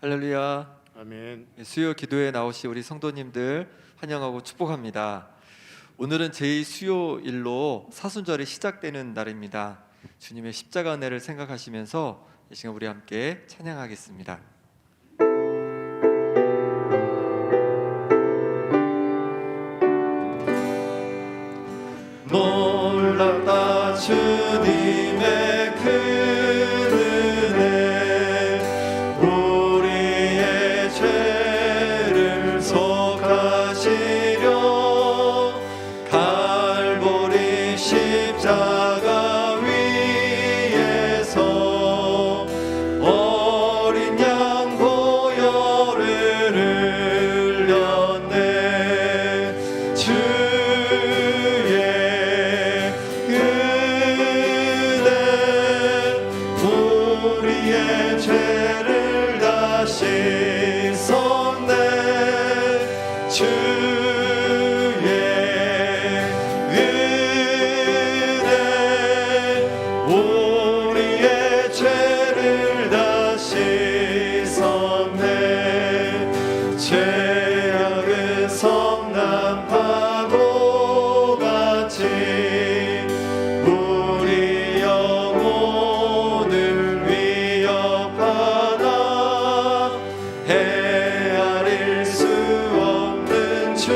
할렐루야. 아멘. 수요 기도에 나오신 우리 성도님들 환영하고 축복합니다. 오늘은 제2수요일로 사순절이 시작되는 날입니다. 주님의 십자가 은혜를 생각하시면서 이 시간 우리 함께 찬양하겠습니다. 놀랍다 주님의 큰 은혜, 우리의 죄를 속하시려 갈보리 십자가 위에서 어린 양 보혈을 흘렸네. 우리의 죄를 다 씻었네. 주의 은혜, 우리의 죄를 다 씻었네. 죄악은 성난 파도같이 우리 영혼을 위협하나 헤아릴 수 없는 주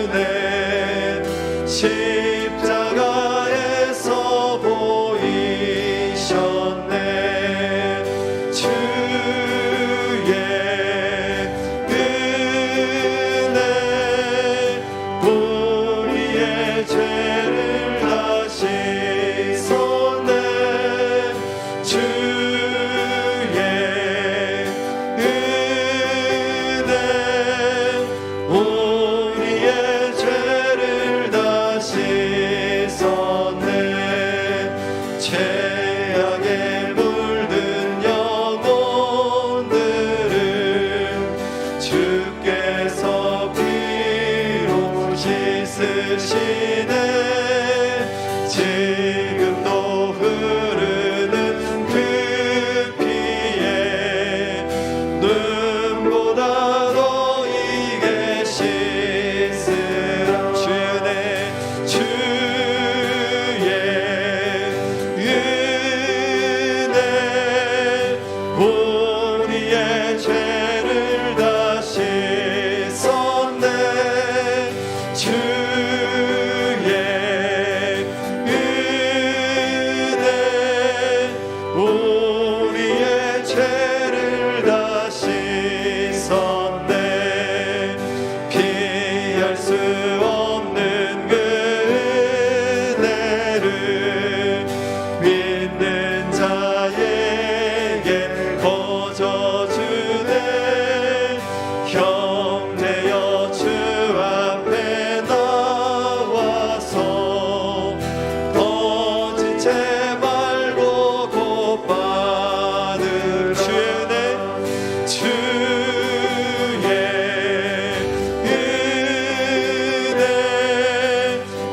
은혜, 십자가에서 보이셨네. 주의 은혜, 우리의 죄를 다 씻었네. 주의 은혜, 우리의 죄를 다 씻었네. 죄악에 물든 영혼들을 주께서 피로 씻으시네. 지금도 흐르는 그 피에 눈보다 더 이게 씻으라. 주의 은혜, 우리의 죄를 다 씻었네. 주의 은혜, 우리의 죄를 다 씻었네. 피할 수 없는 그 은혜를 믿는 자에게 거저 주네. 형제여 주 앞에 나와서 거짓 채 말고 곧 받으라. 주의 은혜,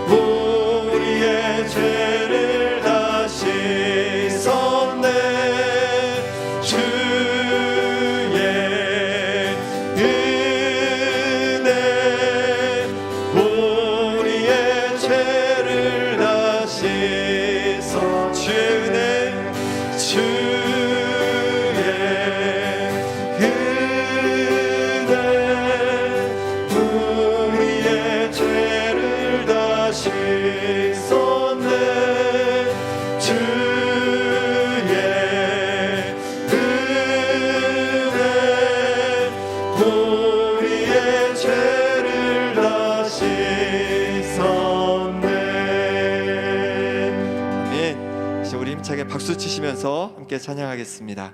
우리의 죄를 다 씻었네. 주의 은혜, 우리의 죄를 다 씻어. 주의 은혜, 주의 은혜, 우리의 죄를 다 씻었네. 주의 은혜, 우리의 죄를 다 씻었네. 아멘. 이제 우리 힘차게 박수 치시면서 함께 찬양하겠습니다.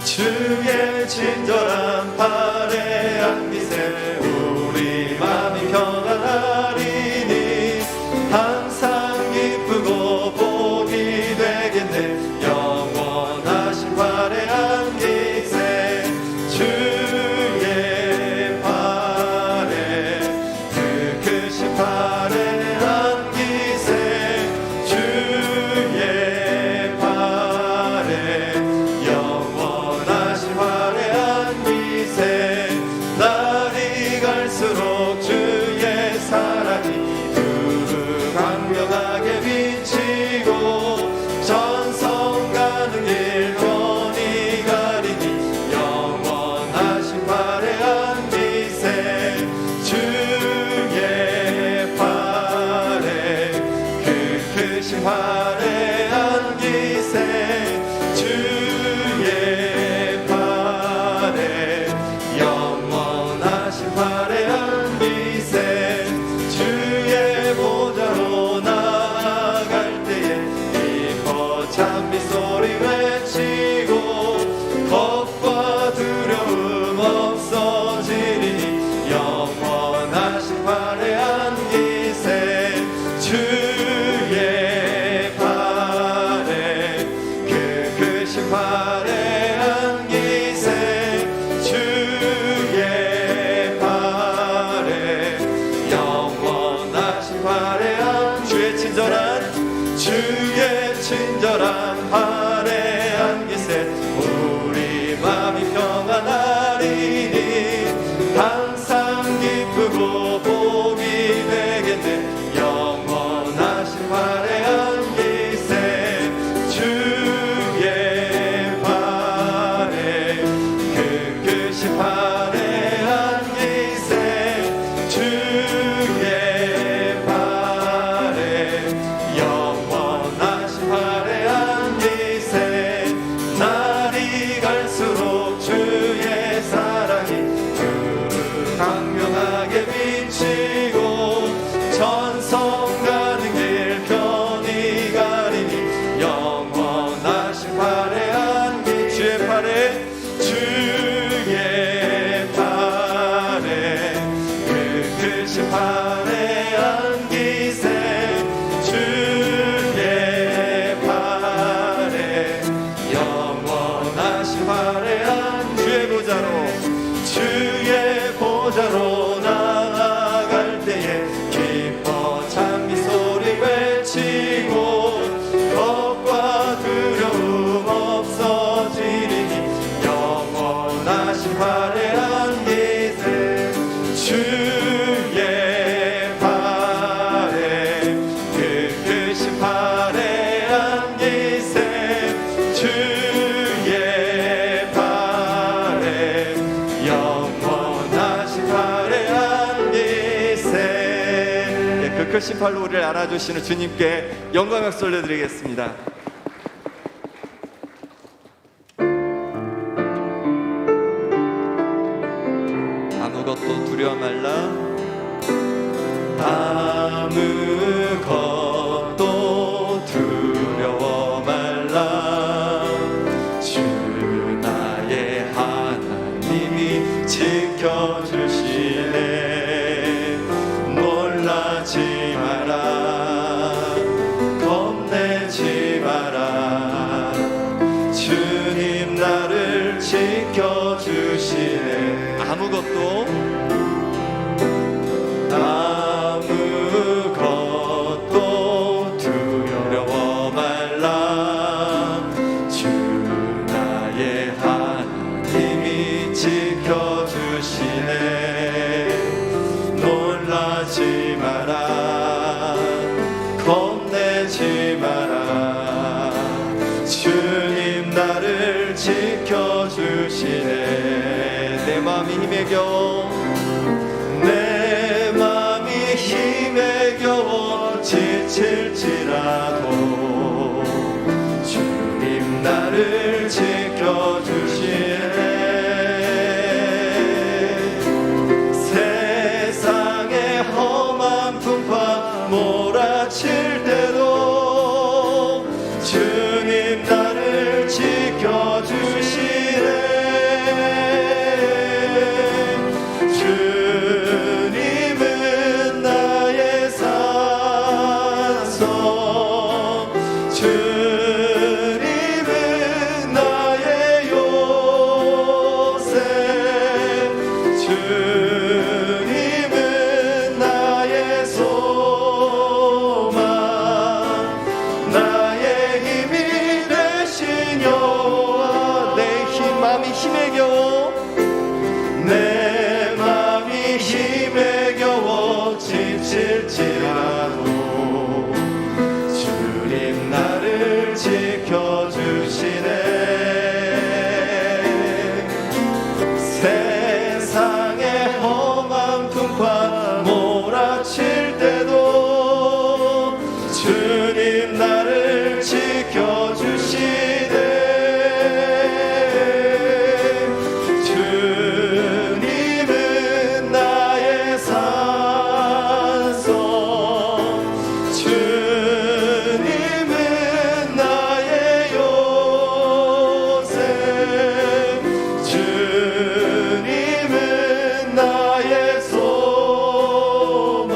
주의 친절한 팔에 안기세 우리 마음이 평안하리니 항상 기쁘고 복이 되겠네. 영원하신 팔에 안기세 주의 팔에 그 크신 팔에 안기세 주의 팔 마음이 평안하리니 항상 기쁘고 복이 되겠네. 영원하신 화려한 기세 주의 발에 그 끝이 화려한 기세 주의 발에 영원하신 화려한 기세 날이 갈수록 주의 사랑이 강명하게 비치고 전성 가는 길 편히 가리니 영원하신 화려한 길 주의 팔에 그 끝이 화려한 기세 주의 팔에 영원하신 화려한 주의 보좌로 나아갈 때에 기뻐 찬미 소리 외치고 겁과 두려움 없어지리니 영원하신 화려한 기세 주의 팔에 그 끝이 화려한 기세 주의 팔에 영원하신 화려한 기세. 그 크신 팔로 우리를 안아주시는 주님께 영광 박수 올려드리겠습니다. 아무것도 두려워 말라. 아무것도 두려워 말라. 주 나의 하나님이 지켜주시네. 놀라지 마라. 겁내지 마라. 주님 나를 지켜주시네. 아무것도 두려워 말라. 주 나의 하나님이 지켜주시네. 놀라지 마라. 겁내지 마라. 주님 나를 지켜주시네. 내 마음이 힘에 겨워 지칠지라도 주님 나를 지켜주시네. 세상의 험한 풍파 몰아칠 때도 주님 나를 지켜주시네. 주님은 나의 산소, 주님은 나의 요새, 주님은 나의 소망, 나의 힘이 되신 여호와. 내 마음이 힘에 겨워 내 마음이 힘에 겨워 지칠지라도 주님 나를 지켜주시네. 세상의 험한 풍파 몰아칠 때도 주님 나를 지켜주시네. 주님은 나의 산소, 주님은 나의 요새, 주님은 나의 소망,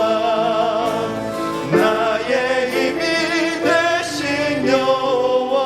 나의 힘이 되신 여호와.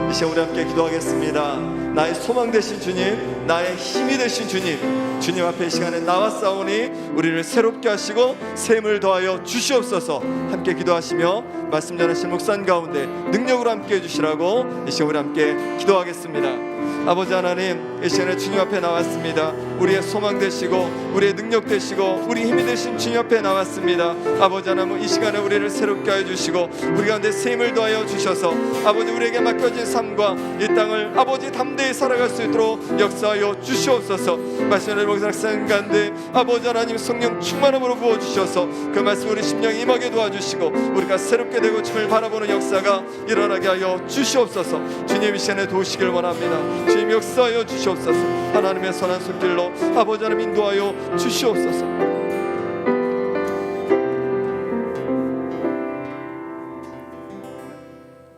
이 시간 우리 함께 기도하겠습니다. 나의 소망 되신 주님, 나의 힘이 되신 주님, 주님 앞에 이 시간에 나왔사오니 우리를 새롭게 하시고 샘을 더하여 주시옵소서. 함께 기도하시며 말씀 전하신 목사님 가운데 능력으로 함께 해주시라고 이 시간 우리 함께 기도하겠습니다. 아버지 하나님, 이 시간에 주님 앞에 나왔습니다. 우리의 소망 되시고 우리의 능력 되시고 우리 힘이 되신 주님 앞에 나왔습니다. 아버지 하나님, 이 시간에 우리를 새롭게 하여 주시고 우리 가운데 샘을 더하여 주셔서 아버지 우리에게 맡겨진 삶과 이 땅을 아버지 담대히 살아갈 수 있도록 역사하여 주시옵소서. 말씀을 목사님 가운데 아버지 하나님 성령 충만함으로 부어주셔서 그 말씀 우리 심령에 임하게 도와주시고 우리가 새롭게 되고 주님을 바라보는 역사가 일어나게 하여 주시옵소서. 주님 이 시간에 도우시길 원합니다. 주님 역사하여 주시옵소서. 하나님의 선한 손길로 아버지 하나님 인도하여 주시옵소서.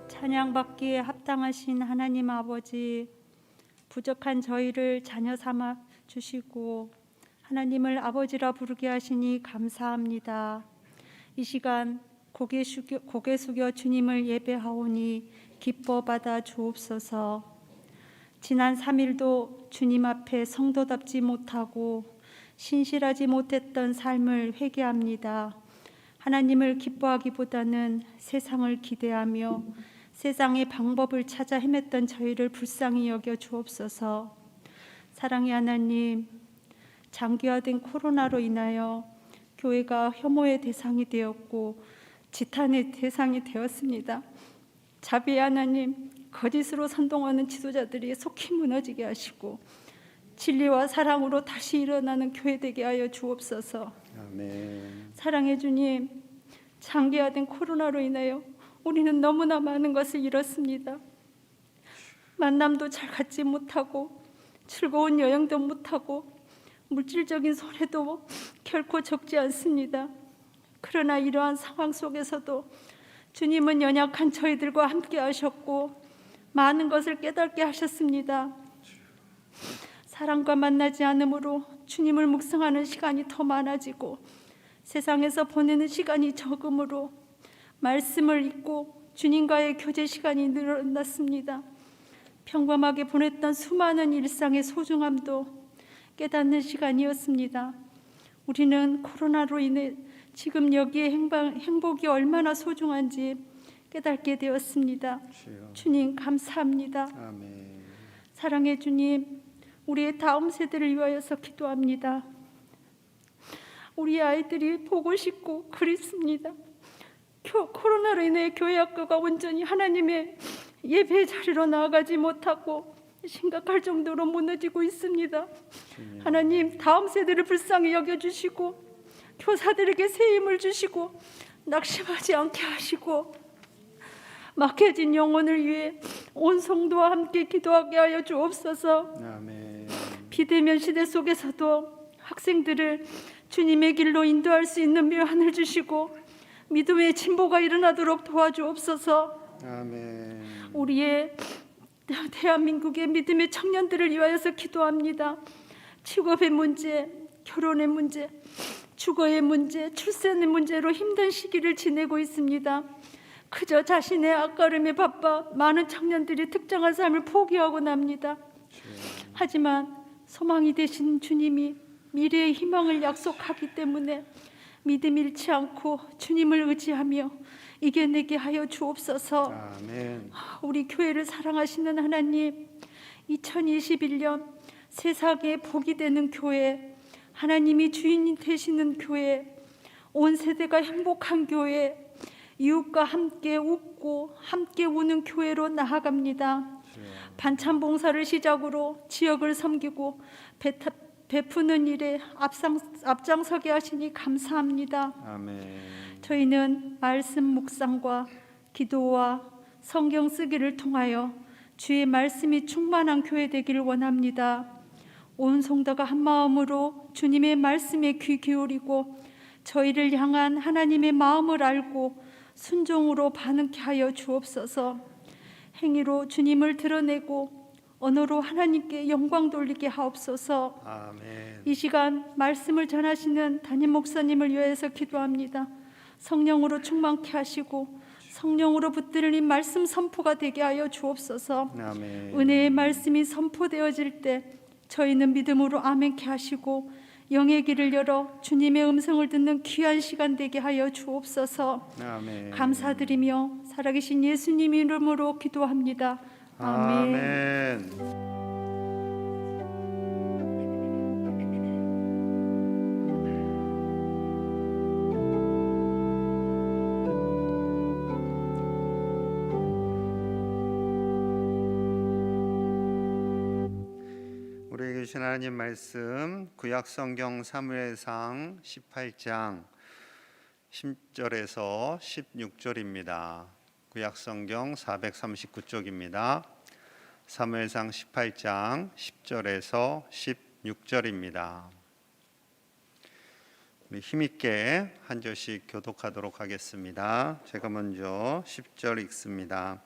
찬양받기에 합당하신 하나님 아버지, 부족한 저희를 자녀 삼아 주시고 하나님을 아버지라 부르게 하시니 감사합니다. 이 시간 고개 숙여 주님을 예배하오니 기뻐 받아 주옵소서. 지난 3일도 주님 앞에 성도답지 못하고 신실하지 못했던 삶을 회개합니다. 하나님을 기뻐하기보다는 세상을 기대하며 세상의 방법을 찾아 헤맸던 저희를 불쌍히 여겨 주옵소서. 사랑의 하나님, 장기화된 코로나로 인하여 교회가 혐오의 대상이 되었고 지탄의 대상이 되었습니다. 자비의 하나님, 거짓으로 선동하는 지도자들이 속히 무너지게 하시고 진리와 사랑으로 다시 일어나는 교회 되게 하여 주옵소서. 아멘. 사랑의 주님, 장기화된 코로나로 인하여 우리는 너무나 많은 것을 잃었습니다. 만남도 잘 갖지 못하고 즐거운 여행도 못하고 물질적인 손해도 결코 적지 않습니다. 그러나 이러한 상황 속에서도 주님은 연약한 저희들과 함께 하셨고 많은 것을 깨닫게 하셨습니다. 사랑과 만나지 않으므로 주님을 묵상하는 시간이 더 많아지고 세상에서 보내는 시간이 적으므로 말씀을 읽고 주님과의 교제 시간이 늘어났습니다. 평범하게 보냈던 수많은 일상의 소중함도 깨닫는 시간이었습니다. 우리는 코로나로 인해 지금 여기에 행복이 얼마나 소중한지 깨닫게 되었습니다. 주님 감사합니다. 아멘. 사랑의 주님, 우리의 다음 세대를 위하여서 기도합니다. 우리 아이들이 보고 싶고 그립습니다. 코로나로 인해 교회 학교가 온전히 하나님의 예배 자리로 나아가지 못하고 심각할 정도로 무너지고 있습니다. 하나님, 다음 세대를 불쌍히 여겨주시고 교사들에게 새 힘을 주시고 낙심하지 않게 하시고 막혀진 영혼을 위해 온 성도와 함께 기도하게 하여 주옵소서. 아멘. 비대면 시대 속에서도 학생들을 주님의 길로 인도할 수 있는 묘안을 주시고 믿음의 진보가 일어나도록 도와주옵소서. 아멘. 우리의 대한민국의 믿음의 청년들을 위하여서 기도합니다. 직업의 문제, 결혼의 문제, 주거의 문제, 출산의 문제로 힘든 시기를 지내고 있습니다. 그저 자신의 앞가림에 바빠 많은 청년들이 특정한 삶을 포기하고 납니다. 하지만 소망이 되신 주님이 미래의 희망을 약속하기 때문에 믿음 잃지 않고 주님을 의지하며 이겨내게 하여 주옵소서. 아멘. 우리 교회를 사랑하시는 하나님, 2021년 세상에 복이 되는 교회, 하나님이 주인이 되시는 교회, 온 세대가 행복한 교회, 이웃과 함께 웃고 함께 우는 교회로 나아갑니다. 반찬 봉사를 시작으로 지역을 섬기고 베푸는 일에 앞장서게 하시니 감사합니다. 아멘. 저희는 말씀 묵상과 기도와 성경 쓰기를 통하여 주의 말씀이 충만한 교회 되기를 원합니다. 온 성도가 한 마음으로 주님의 말씀에 귀 기울이고 저희를 향한 하나님의 마음을 알고 순종으로 반응케 하여 주옵소서. 행위로 주님을 드러내고 언어로 하나님께 영광 돌리게 하옵소서. 아멘. 이 시간 말씀을 전하시는 담임 목사님을 위해서 기도합니다. 성령으로 충만케 하시고 성령으로 붙들린 말씀 선포가 되게 하여 주옵소서. 아멘. 은혜의 말씀이 선포되어질 때 저희는 믿음으로 아멘케 하시고 영의 길을 열어 주님의 음성을 듣는 귀한 시간 되게 하여 주옵소서. 아멘. 감사드리며 살아계신 예수님 이름으로 기도합니다. 아멘. 아멘. 우리에게 주신 하나님 말씀 구약 성경 사무엘상 18장 10절에서 16절입니다. 구약 성경 439쪽입니다. 사무엘상 18장 10절에서 16절입니다. 우리 힘있게 한 절씩 교독하도록 하겠습니다. 제가 먼저 10절 읽습니다.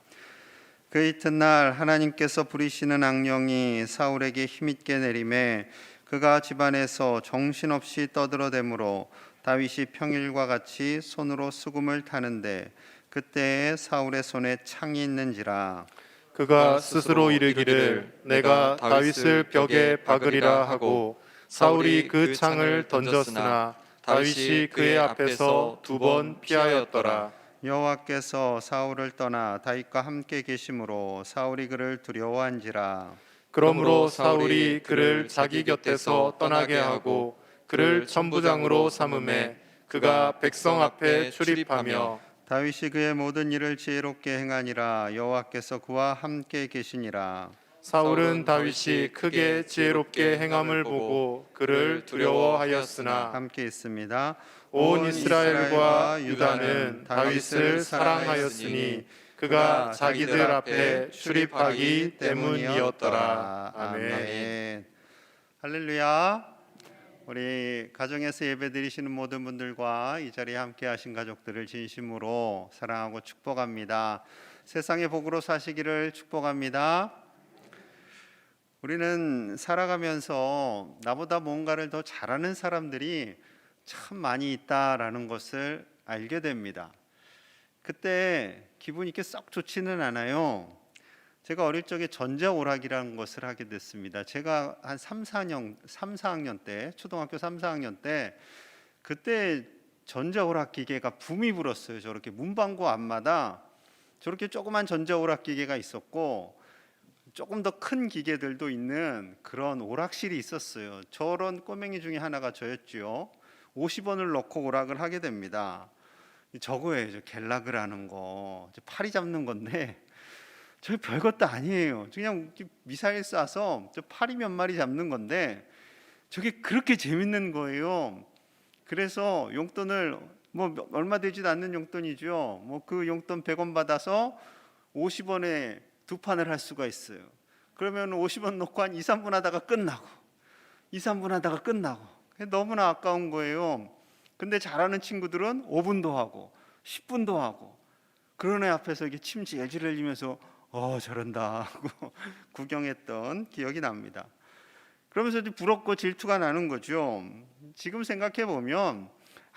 그 이튿날 하나님께서 부리시는 악령이 사울에게 힘있게 내림에 그가 집안에서 정신없이 떠들어대므로 다윗이 평일과 같이 손으로 수금을 타는데 그때에 사울의 손에 창이 있는지라. 그가 스스로 이르기를 내가 다윗을 벽에 박으리라 하고 사울이 그 창을 던졌으나 다윗이 그의 앞에서 2번 피하였더라. 여호와께서 사울을 떠나 다윗과 함께 계심으로 사울이 그를 두려워한지라. 그러므로 사울이 그를 자기 곁에서 떠나게 하고 그를 천부장으로 삼음에 그가 백성 앞에 출입하며 다윗이 그의 모든 일을 지혜롭게 행하니라. 여호와께서 그와 함께 계시니라. 사울은 다윗이 크게 지혜롭게 행함을 보고 그를 두려워하였으나 함께 있습니다. 온 이스라엘과 유다는 다윗을 사랑하였으니 그가 자기들 앞에 출입하기 때문이었더라. 아멘. 할렐루야. 우리 가정에서 예배드리시는 모든 분들과 이 자리에 함께 하신 가족들을 진심으로 사랑하고 축복합니다. 세상의 복으로 사시기를 축복합니다. 우리는 살아가면서 나보다 뭔가를 더 잘하는 사람들이 참 많이 있다라는 것을 알게 됩니다. 그때 기분이 이렇게 썩 좋지는 않아요. 제가 어릴 적에 전자오락이라는 것을 하게 됐습니다. 제가 한 3, 4학년 때, 초등학교 3, 4학년 때 그때 전자오락 기계가 붐이 불었어요. 저렇게 문방구 앞마다 저렇게 조그만 전자오락 기계가 있었고 조금 더 큰 기계들도 있는 그런 오락실이 있었어요. 저런 꼬맹이 중에 하나가 저였지요. 50원을 넣고 오락을 하게 됩니다. 저거예요. 저 갤라그라는 거. 파리 잡는 건데 저 별것도 아니에요. 그냥 미사일 쏴서 저 파리 몇 마리 잡는 건데 저게 그렇게 재밌는 거예요. 그래서 용돈을 뭐 얼마 되지도 않는 용돈이죠. 뭐 그 용돈 100원 받아서 50원에 2판을 할 수가 있어요. 그러면 50원 넣고 한 2, 3분 하다가 끝나고 2, 3분 하다가 끝나고 너무나 아까운 거예요. 근데 잘하는 친구들은 5분도 하고 10분도 하고 그런 애 앞에서 이게 침 질질 흘리면서 저런다 하고 구경했던 기억이 납니다. 그러면서 부럽고 질투가 나는 거죠. 지금 생각해 보면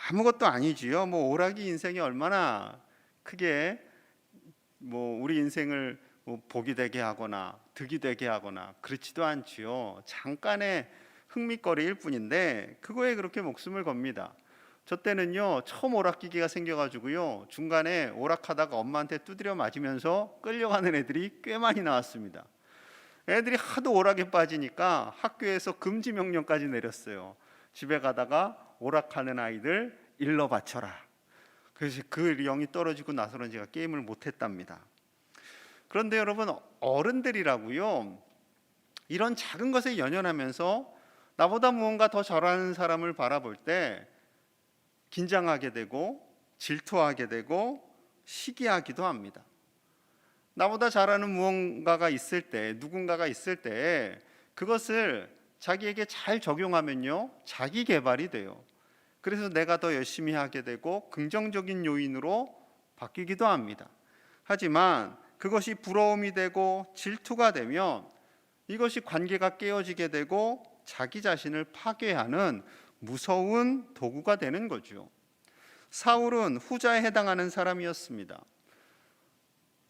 아무것도 아니지요. 뭐 오락이 인생이 얼마나 크게 뭐 우리 인생을 뭐 복이 되게 하거나 득이 되게 하거나 그렇지도 않지요. 잠깐의 흥미거리일 뿐인데 그거에 그렇게 목숨을 겁니다. 저 때는요 처음 오락기계가 생겨가지고요 중간에 오락하다가 엄마한테 두드려 맞으면서 끌려가는 애들이 꽤 많이 나왔습니다. 애들이 하도 오락에 빠지니까 학교에서 금지 명령까지 내렸어요. 집에 가다가 오락하는 아이들 일러 바쳐라. 그래서 그 영이 떨어지고 나서는 제가 게임을 못했답니다. 그런데 여러분 어른들이라고요 이런 작은 것에 연연하면서 나보다 무언가 더 잘하는 사람을 바라볼 때 긴장하게 되고 질투하게 되고 시기하기도 합니다. 나보다 잘하는 무언가가 있을 때 누군가가 있을 때 그것을 자기에게 잘 적용하면요 자기 개발이 돼요. 그래서 내가 더 열심히 하게 되고 긍정적인 요인으로 바뀌기도 합니다. 하지만 그것이 부러움이 되고 질투가 되면 이것이 관계가 깨어지게 되고 자기 자신을 파괴하는 무서운 도구가 되는 거죠. 사울은 후자에 해당하는 사람이었습니다.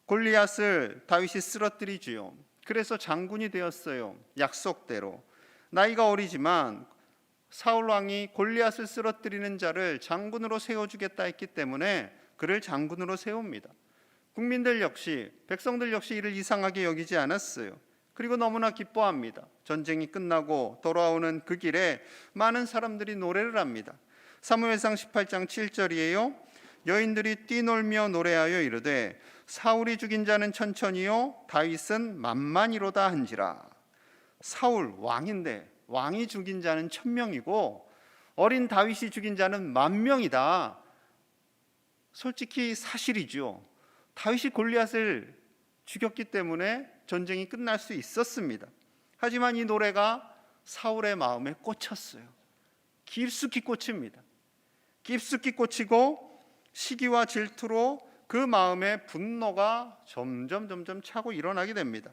골리앗을 다윗이 쓰러뜨리지요. 그래서 장군이 되었어요. 약속대로. 나이가 어리지만 사울 왕이 골리앗을 쓰러뜨리는 자를 장군으로 세워주겠다 했기 때문에 그를 장군으로 세웁니다. 국민들 역시, 백성들 역시 이를 이상하게 여기지 않았어요. 그리고 너무나 기뻐합니다. 전쟁이 끝나고 돌아오는 그 길에 많은 사람들이 노래를 합니다. 사무엘상 18장 7절이에요. 여인들이 뛰놀며 노래하여 이르되 사울이 죽인 자는 천천히요 다윗은 만만이로다 한지라. 사울 왕인데 왕이 죽인 자는 1000명이고 어린 다윗이 죽인 자는 10,000명이다. 솔직히 사실이죠. 다윗이 골리앗을 죽였기 때문에 전쟁이 끝날 수 있었습니다. 하지만 이 노래가 사울의 마음에 꽂혔어요. 깊숙이 꽂힙니다. 깊숙이 꽂히고 시기와 질투로 그 마음에 분노가 점점 차고 일어나게 됩니다.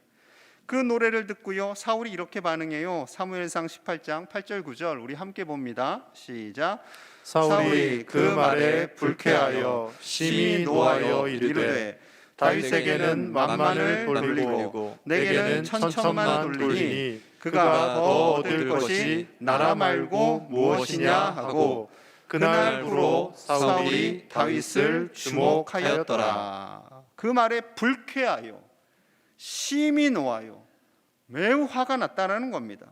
그 노래를 듣고요 사울이 이렇게 반응해요. 사무엘상 18장 8절 9절 우리 함께 봅니다. 시작. 사울이 그 말에 불쾌하여 심히 노하여 이르되 다윗에게는 만만을 돌리고 내게는 천천만 돌리니 그가 더 얻을 것이 나라 말고 무엇이냐 하고 그날부로 사울이 다윗을 주목하였더라. 그 말에 불쾌하여 심히 노하여 매우 화가 났다는 겁니다.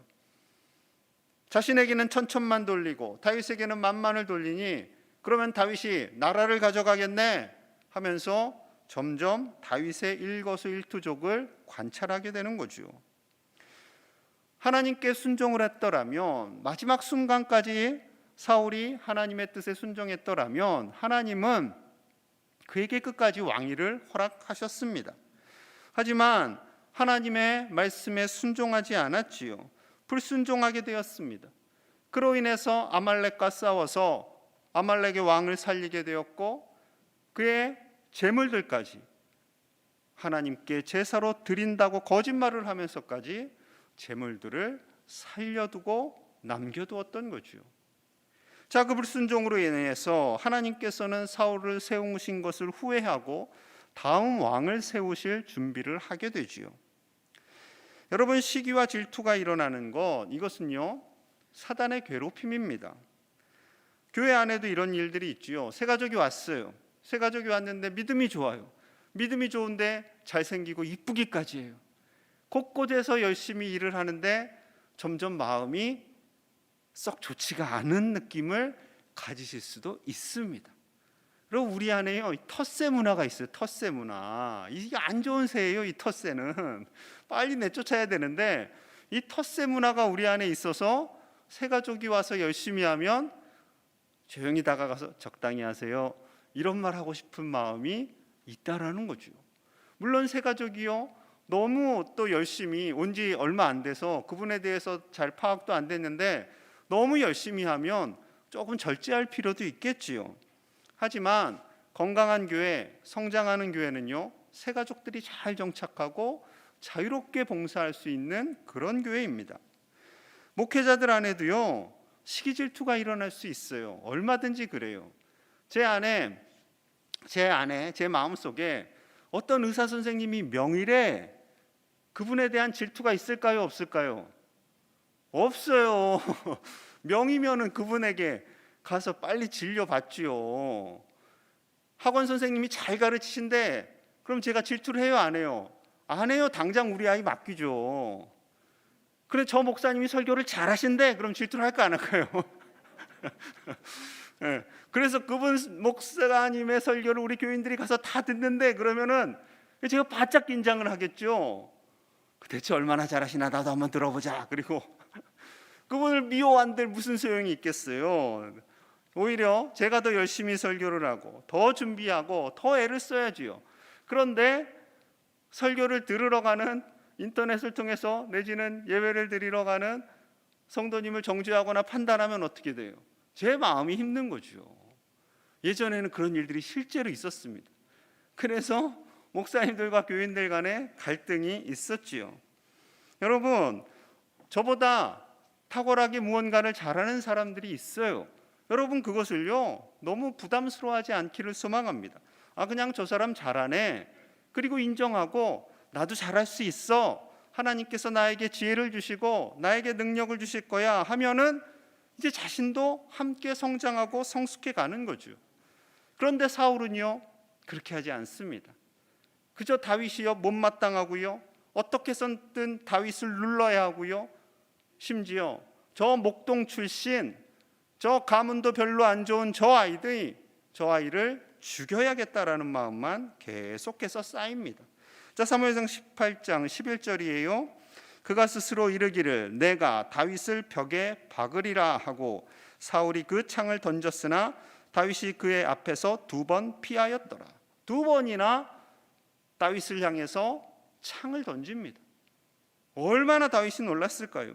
자신에게는 천천만 돌리고 다윗에게는 만만을 돌리니 그러면 다윗이 나라를 가져가겠네 하면서 점점 다윗의 일거수일투족을 관찰하게 되는 거죠. 하나님께 순종을 했더라면, 마지막 순간까지 사울이 하나님의 뜻에 순종했더라면 하나님은 그에게 끝까지 왕위를 허락하셨습니다. 하지만 하나님의 말씀에 순종하지 않았지요. 불순종하게 되었습니다. 그로 인해서 아말렉과 싸워서 아말렉의 왕을 살리게 되었고 그의 재물들까지 하나님께 제사로 드린다고 거짓말을 하면서까지 재물들을 살려두고 남겨두었던 거죠. 자, 그 불순종으로 인해서 하나님께서는 사울을 세우신 것을 후회하고 다음 왕을 세우실 준비를 하게 되지요. 여러분, 시기와 질투가 일어나는 것, 이것은요 사단의 괴롭힘입니다. 교회 안에도 이런 일들이 있지요. 새 가족이 왔어요. 새 가족이 왔는데 믿음이 좋아요. 믿음이 좋은데 잘생기고 이쁘기까지 해요. 곳곳에서 열심히 일을 하는데 점점 마음이 썩 좋지가 않은 느낌을 가지실 수도 있습니다. 그리고 우리 안에요 텃세 문화가 있어요. 텃세 문화. 이게 안 좋은 새예요. 이 텃세는 빨리 내쫓아야 되는데 이 텃세 문화가 우리 안에 있어서 새 가족이 와서 열심히 하면 조용히 다가가서 적당히 하세요 이런 말 하고 싶은 마음이 있다라는 거죠. 물론 새 가족이요 너무 또 열심히 온 지 얼마 안 돼서 그분에 대해서 잘 파악도 안 됐는데 너무 열심히 하면 조금 절제할 필요도 있겠지요. 하지만 건강한 교회, 성장하는 교회는요 새 가족들이 잘 정착하고 자유롭게 봉사할 수 있는 그런 교회입니다. 목회자들 안에도요 시기 질투가 일어날 수 있어요. 얼마든지 그래요. 제 마음속에 어떤 의사 선생님이 명의래 그분에 대한 질투가 있을까요? 없을까요? 없어요. 명의면은 그분에게 가서 빨리 진료받지요. 학원 선생님이 잘 가르치신데 그럼 제가 질투를 해요? 안 해요? 안 해요. 당장 우리 아이 맡기죠. 그래 저 목사님이 설교를 잘 하신대 그럼 질투를 할까 안 할까요? 네. 그래서 그분 목사님의 설교를 우리 교인들이 가서 다 듣는데 그러면은 제가 바짝 긴장을 하겠죠. 대체 얼마나 잘하시나 나도 한번 들어보자. 그리고 그분을 미워한들 무슨 소용이 있겠어요. 오히려 제가 더 열심히 설교를 하고 더 준비하고 더 애를 써야지요. 그런데 설교를 들으러 가는 인터넷을 통해서 내지는 예배를 드리러 가는 성도님을 정죄하거나 판단하면 어떻게 돼요? 제 마음이 힘든 거죠. 예전에는 그런 일들이 실제로 있었습니다. 그래서 목사님들과 교인들 간에 갈등이 있었지요. 여러분, 저보다 탁월하게 무언가를 잘하는 사람들이 있어요. 여러분 그것을요 너무 부담스러워하지 않기를 소망합니다. 그냥 저 사람 잘하네 그리고 인정하고 나도 잘할 수 있어, 하나님께서 나에게 지혜를 주시고 나에게 능력을 주실 거야 하면은 이제 자신도 함께 성장하고 성숙해 가는 거죠. 그런데 사울은요, 그렇게 하지 않습니다. 그저 다윗이요 못마땅하고요, 어떻게 해서든 다윗을 눌러야 하고요, 심지어 저 목동 출신, 저 가문도 별로 안 좋은 저 아이를 죽여야겠다라는 마음만 계속해서 쌓입니다. 자, 사무엘상 18장 11절이에요. 그가 스스로 이르기를 내가 다윗을 벽에 박으리라 하고 사울이 그 창을 던졌으나 다윗이 그의 앞에서 2번 피하였더라. 2번이나 다윗을 향해서 창을 던집니다. 얼마나 다윗이 놀랐을까요?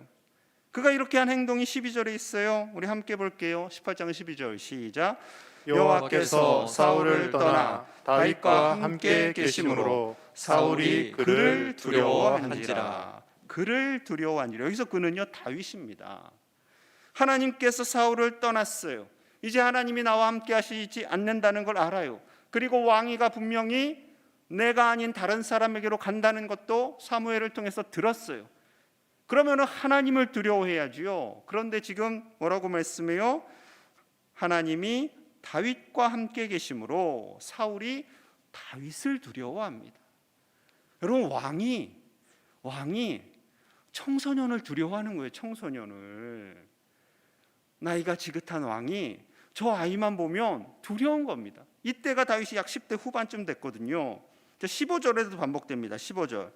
그가 이렇게 한 행동이 12절에 있어요. 우리 함께 볼게요. 18장 12절 시작. 여호와께서 사울을 떠나 다윗과 함께 계심으로 사울이 그를 두려워한지라. 그를 두려워한지라. 여기서 그는요 다윗입니다. 하나님께서 사울을 떠났어요. 이제 하나님이 나와 함께 하시지 않는다는 걸 알아요. 그리고 왕위가 분명히 내가 아닌 다른 사람에게로 간다는 것도 사무엘을 통해서 들었어요. 그러면 하나님을 두려워해야지요. 그런데 지금 뭐라고 말씀해요? 하나님이 다윗과 함께 계심으로 사울이 다윗을 두려워합니다. 여러분, 왕이 청소년을 두려워하는 거예요. 청소년을. 나이가 지긋한 왕이 저 아이만 보면 두려운 겁니다. 이때가 다윗이 약 10대 후반쯤 됐거든요. 15절에도 반복됩니다. 15절.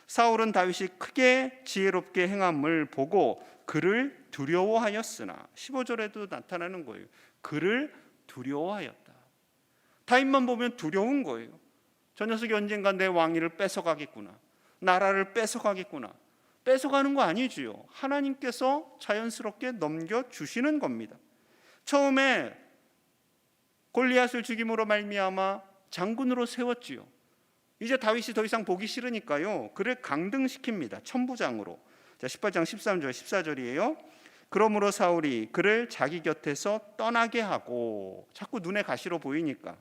사울은 다윗이 크게 지혜롭게 행함을 보고 그를 두려워하였으나, 15절에도 나타나는 거예요. 그를 두려워하였다. 다윗만 보면 두려운 거예요. 저 녀석이 언젠가 내 왕위를 뺏어가겠구나, 나라를 뺏어가겠구나. 뺏어가는 거 아니지요. 하나님께서 자연스럽게 넘겨주시는 겁니다. 처음에 골리앗을 죽임으로 말미암아 장군으로 세웠지요. 이제 다윗이 더 이상 보기 싫으니까요, 그를 강등시킵니다. 천부장으로. 자, 18장 13절 14절이에요. 그러므로 사울이 그를 자기 곁에서 떠나게 하고, 자꾸 눈에 가시로 보이니까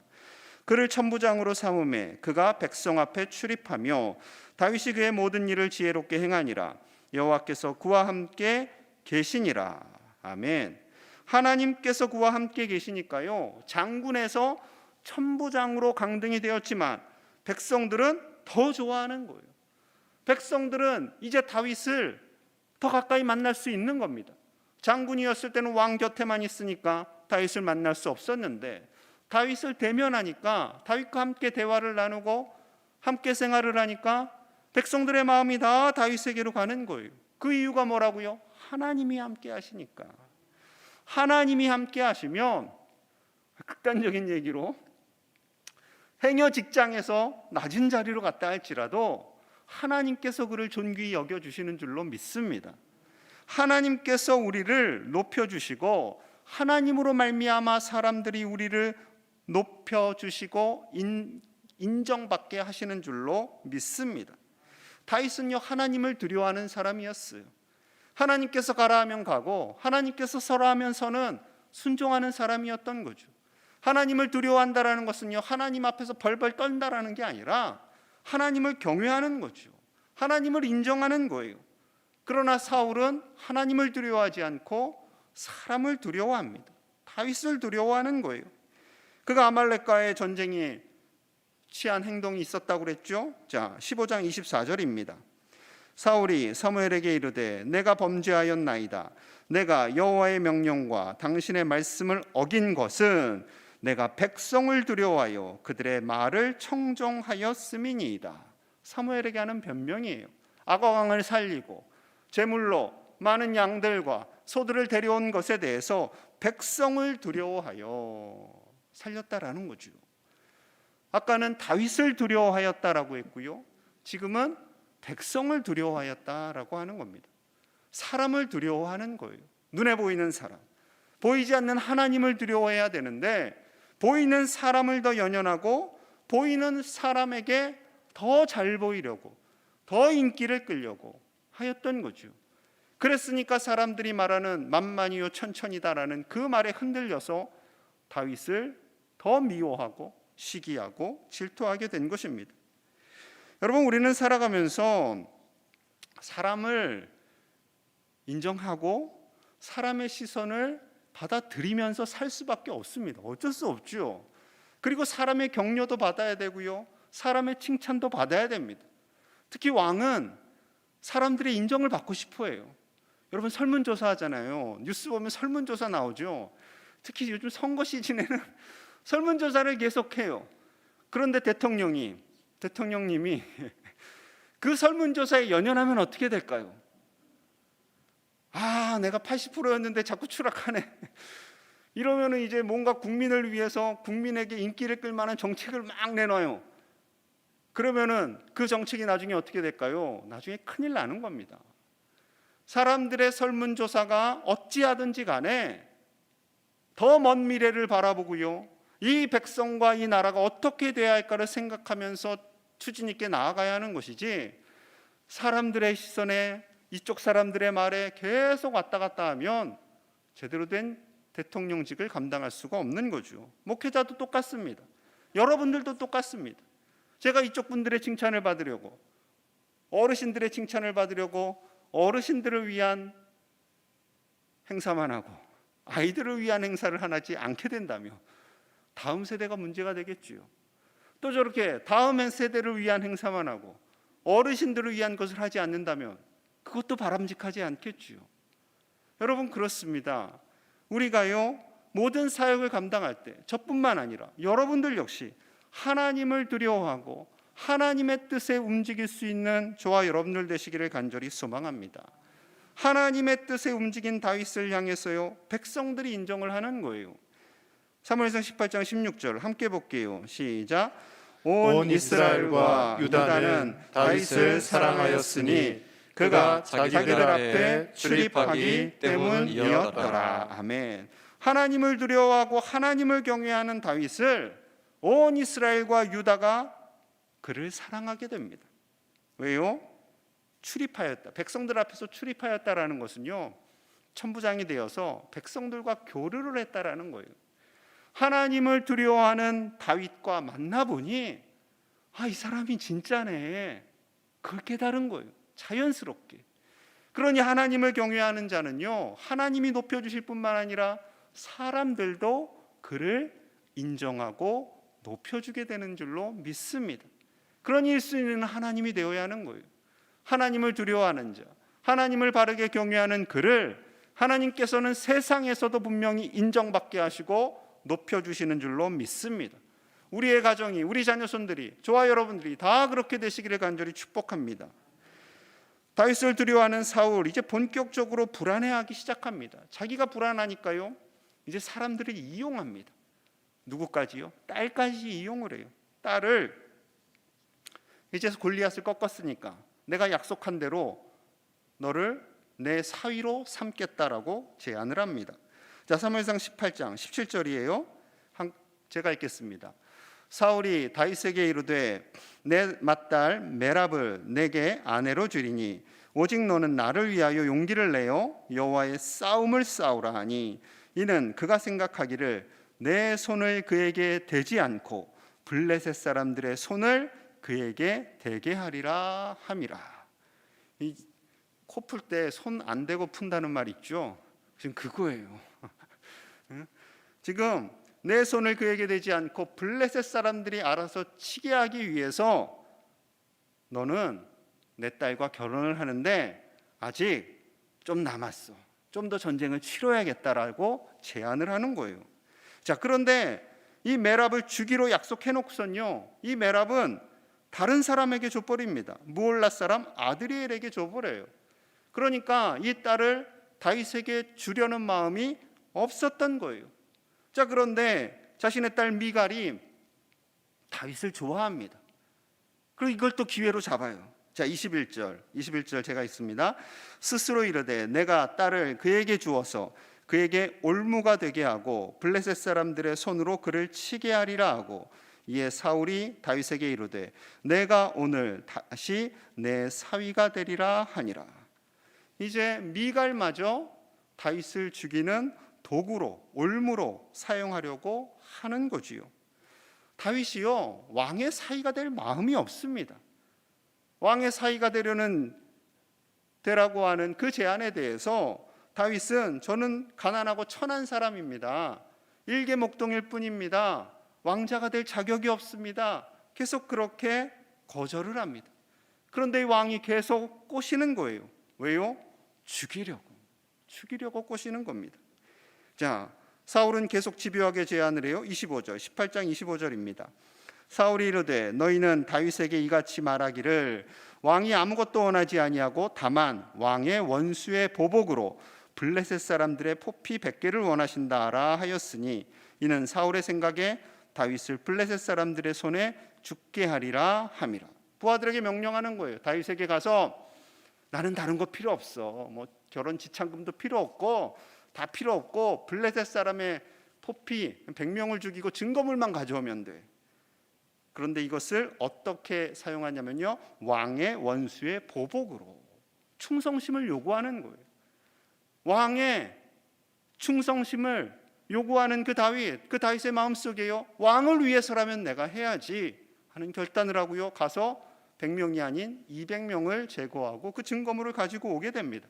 그를 천부장으로 삼음에 그가 백성 앞에 출입하며 다윗이 그의 모든 일을 지혜롭게 행하니라. 여호와께서 그와 함께 계시니라. 아멘. 하나님께서 그와 함께 계시니까요, 장군에서 천부장으로 강등이 되었지만 백성들은 더 좋아하는 거예요. 백성들은 이제 다윗을 더 가까이 만날 수 있는 겁니다. 장군이었을 때는 왕 곁에만 있으니까 다윗을 만날 수 없었는데, 다윗을 대면하니까, 다윗과 함께 대화를 나누고 함께 생활을 하니까 백성들의 마음이 다 다윗에게로 가는 거예요. 그 이유가 뭐라고요? 하나님이 함께 하시니까. 하나님이 함께 하시면, 극단적인 얘기로 행여 직장에서 낮은 자리로 갔다 할지라도 하나님께서 그를 존귀히 여겨주시는 줄로 믿습니다. 하나님께서 우리를 높여주시고 하나님으로 말미암아 사람들이 우리를 높여주시고 인정받게 하시는 줄로 믿습니다. 다윗은요, 하나님을 두려워하는 사람이었어요. 하나님께서 가라 하면 가고 하나님께서 서라 하면 서는 순종하는 사람이었던 거죠. 하나님을 두려워한다라는 것은요, 하나님 앞에서 벌벌 떤다라는 게 아니라 하나님을 경외하는 거죠. 하나님을 인정하는 거예요. 그러나 사울은 하나님을 두려워하지 않고 사람을 두려워합니다. 다윗을 두려워하는 거예요. 그가 아말렉과의 전쟁에 취한 행동이 있었다고 그랬죠. 자, 15장 24절입니다. 사울이 사무엘에게 이르되 내가 범죄하였나이다. 내가 여호와의 명령과 당신의 말씀을 어긴 것은 내가 백성을 두려워하여 그들의 말을 청종하였음이니이다. 사무엘에게 하는 변명이에요. 아가왕을 살리고 제물로 많은 양들과 소들을 데려온 것에 대해서 백성을 두려워하여 살렸다라는 거죠. 아까는 다윗을 두려워하였다라고 했고요, 지금은 백성을 두려워하였다라고 하는 겁니다. 사람을 두려워하는 거예요. 눈에 보이는 사람, 보이지 않는 하나님을 두려워해야 되는데 보이는 사람을 더 연연하고 보이는 사람에게 더 잘 보이려고, 더 인기를 끌려고 하였던 거죠. 그랬으니까 사람들이 말하는 만만이요 천천이다라는 그 말에 흔들려서 다윗을 더 미워하고 시기하고 질투하게 된 것입니다. 여러분, 우리는 살아가면서 사람을 인정하고 사람의 시선을 받아들이면서 살 수밖에 없습니다. 어쩔 수 없죠. 그리고 사람의 격려도 받아야 되고요, 사람의 칭찬도 받아야 됩니다. 특히 왕은 사람들의 인정을 받고 싶어 해요. 여러분, 설문조사 하잖아요. 뉴스 보면 설문조사 나오죠. 특히 요즘 선거 시즌에는 설문조사를 계속해요. 그런데 대통령님이 그 설문조사에 연연하면 어떻게 될까요? 아, 내가 80%였는데 자꾸 추락하네. 이러면 이제 뭔가 국민을 위해서 국민에게 인기를 끌 만한 정책을 막 내놔요. 그러면은 그 정책이 나중에 어떻게 될까요? 나중에 큰일 나는 겁니다. 사람들의 설문조사가 어찌하든지 간에 더 먼 미래를 바라보고요, 이 백성과 이 나라가 어떻게 돼야 할까를 생각하면서 추진 있게 나아가야 하는 것이지, 사람들의 시선에, 이쪽 사람들의 말에 계속 왔다 갔다 하면 제대로 된 대통령직을 감당할 수가 없는 거죠. 목회자도 똑같습니다. 여러분들도 똑같습니다. 제가 이쪽 분들의 칭찬을 받으려고, 어르신들의 칭찬을 받으려고 어르신들을 위한 행사만 하고 아이들을 위한 행사를 하지 않게 된다면 다음 세대가 문제가 되겠지요. 또 저렇게 다음 세대를 위한 행사만 하고 어르신들을 위한 것을 하지 않는다면 그것도 바람직하지 않겠지요. 여러분, 그렇습니다. 우리가요, 모든 사역을 감당할 때 저뿐만 아니라 여러분들 역시 하나님을 두려워하고 하나님의 뜻에 움직일 수 있는 저와 여러분들 되시기를 간절히 소망합니다. 하나님의 뜻에 움직인 다윗을 향해서요, 백성들이 인정을 하는 거예요. 사무엘상 18장 16절 함께 볼게요. 시작. 온 이스라엘과 유다는 다윗을 사랑하였으니 그가 자기들 앞에 출입하기 때문이었더라. 아멘. 하나님을 두려워하고 하나님을 경외하는 다윗을 온 이스라엘과 유다가 그를 사랑하게 됩니다. 왜요? 출입하였다. 백성들 앞에서 출입하였다라는 것은요, 천부장이 되어서 백성들과 교류를 했다라는 거예요. 하나님을 두려워하는 다윗과 만나보니 이 사람이 진짜네, 그걸 깨달은 거예요. 자연스럽게. 그러니 하나님을 경외하는 자는요, 하나님이 높여주실 뿐만 아니라 사람들도 그를 인정하고 높여주게 되는 줄로 믿습니다. 그러니 1순위는 하나님이 되어야 하는 거예요. 하나님을 두려워하는 자, 하나님을 바르게 경외하는 그를 하나님께서는 세상에서도 분명히 인정받게 하시고 높여주시는 줄로 믿습니다. 우리의 가정이, 우리 자녀손들이, 저와 여러분들이 다 그렇게 되시기를 간절히 축복합니다. 다윗을 두려워하는 사울, 이제 본격적으로 불안해하기 시작합니다. 자기가 불안하니까요, 이제 사람들을 이용합니다. 누구까지요? 딸까지 이용을 해요. 딸을, 이제 골리앗을 꺾었으니까 내가 약속한 대로 너를 내 사위로 삼겠다라고 제안을 합니다. 자, 사무엘상 18장 17절이에요. 제가 읽겠습니다. 사울이 다윗에게 이르되 내 맏딸 메랍을 내게 아내로 주리니 오직 너는 나를 위하여 용기를 내어 여호와의 싸움을 싸우라 하니 이는 그가 생각하기를 내 손을 그에게 대지 않고 블레셋 사람들의 손을 그에게 대게 하리라 함이라. 이 코 풀 때 손 안 대고 푼다는 말 있죠. 지금 그거예요. 지금 내 손을 그에게 대지 않고 블레셋 사람들이 알아서 치게 하기 위해서 너는 내 딸과 결혼을 하는데 아직 좀 남았어. 좀 더 전쟁을 치러야겠다라고 제안을 하는 거예요. 자, 그런데 이 메랍을 주기로 약속해 놓고선요, 이 메랍은 다른 사람에게 줘버립니다. 무올라 사람 아드리엘에게 줘버려요. 그러니까 이 딸을 다윗에게 주려는 마음이 없었던 거예요. 자, 그런데 자신의 딸 미갈이 다윗을 좋아합니다. 그리고 이걸 또 기회로 잡아요. 자, 21절 제가 있습니다. 스스로 이르되 내가 딸을 그에게 주어서 그에게 올무가 되게 하고 블레셋 사람들의 손으로 그를 치게 하리라 하고 이에 사울이 다윗에게 이르되 내가 오늘 다시 내 사위가 되리라 하니라. 이제 미갈마저 다윗을 죽이는 도구로, 올무로 사용하려고 하는 거지요. 다윗이요, 왕의 사위가 될 마음이 없습니다. 왕의 사이가 되라고 하는 그 제안에 대해서 다윗은 저는 가난하고 천한 사람입니다. 일개목동일 뿐입니다. 왕자가 될 자격이 없습니다. 계속 그렇게 거절을 합니다. 그런데 이 왕이 계속 꼬시는 거예요. 왜요? 죽이려고 꼬시는 겁니다. 자, 사울은 계속 집요하게 제안을 해요. 25절, 18장 25절입니다. 사울이 이르되 너희는 다윗에게 이같이 말하기를 왕이 아무것도 원하지 아니하고 다만 왕의 원수의 보복으로 블레셋 사람들의 포피 100개를 원하신다라 하였으니 이는 사울의 생각에 다윗을 블레셋 사람들의 손에 죽게 하리라 함이라. 부하들에게 명령하는 거예요. 다윗에게 가서 나는 다른 거 필요 없어. 뭐 결혼 지참금도 필요 없고 다 필요 없고 블레셋 사람의 포피 100명을 죽이고 증거물만 가져오면 돼. 그런데 이것을 어떻게 사용하냐면요, 왕의 원수의 보복으로 충성심을 요구하는 거예요. 왕의 충성심을 요구하는 그 다윗의 마음속에요, 왕을 위해서라면 내가 해야지 하는 결단을 하고요, 가서 100명이 아닌 200명을 제거하고 그 증거물을 가지고 오게 됩니다.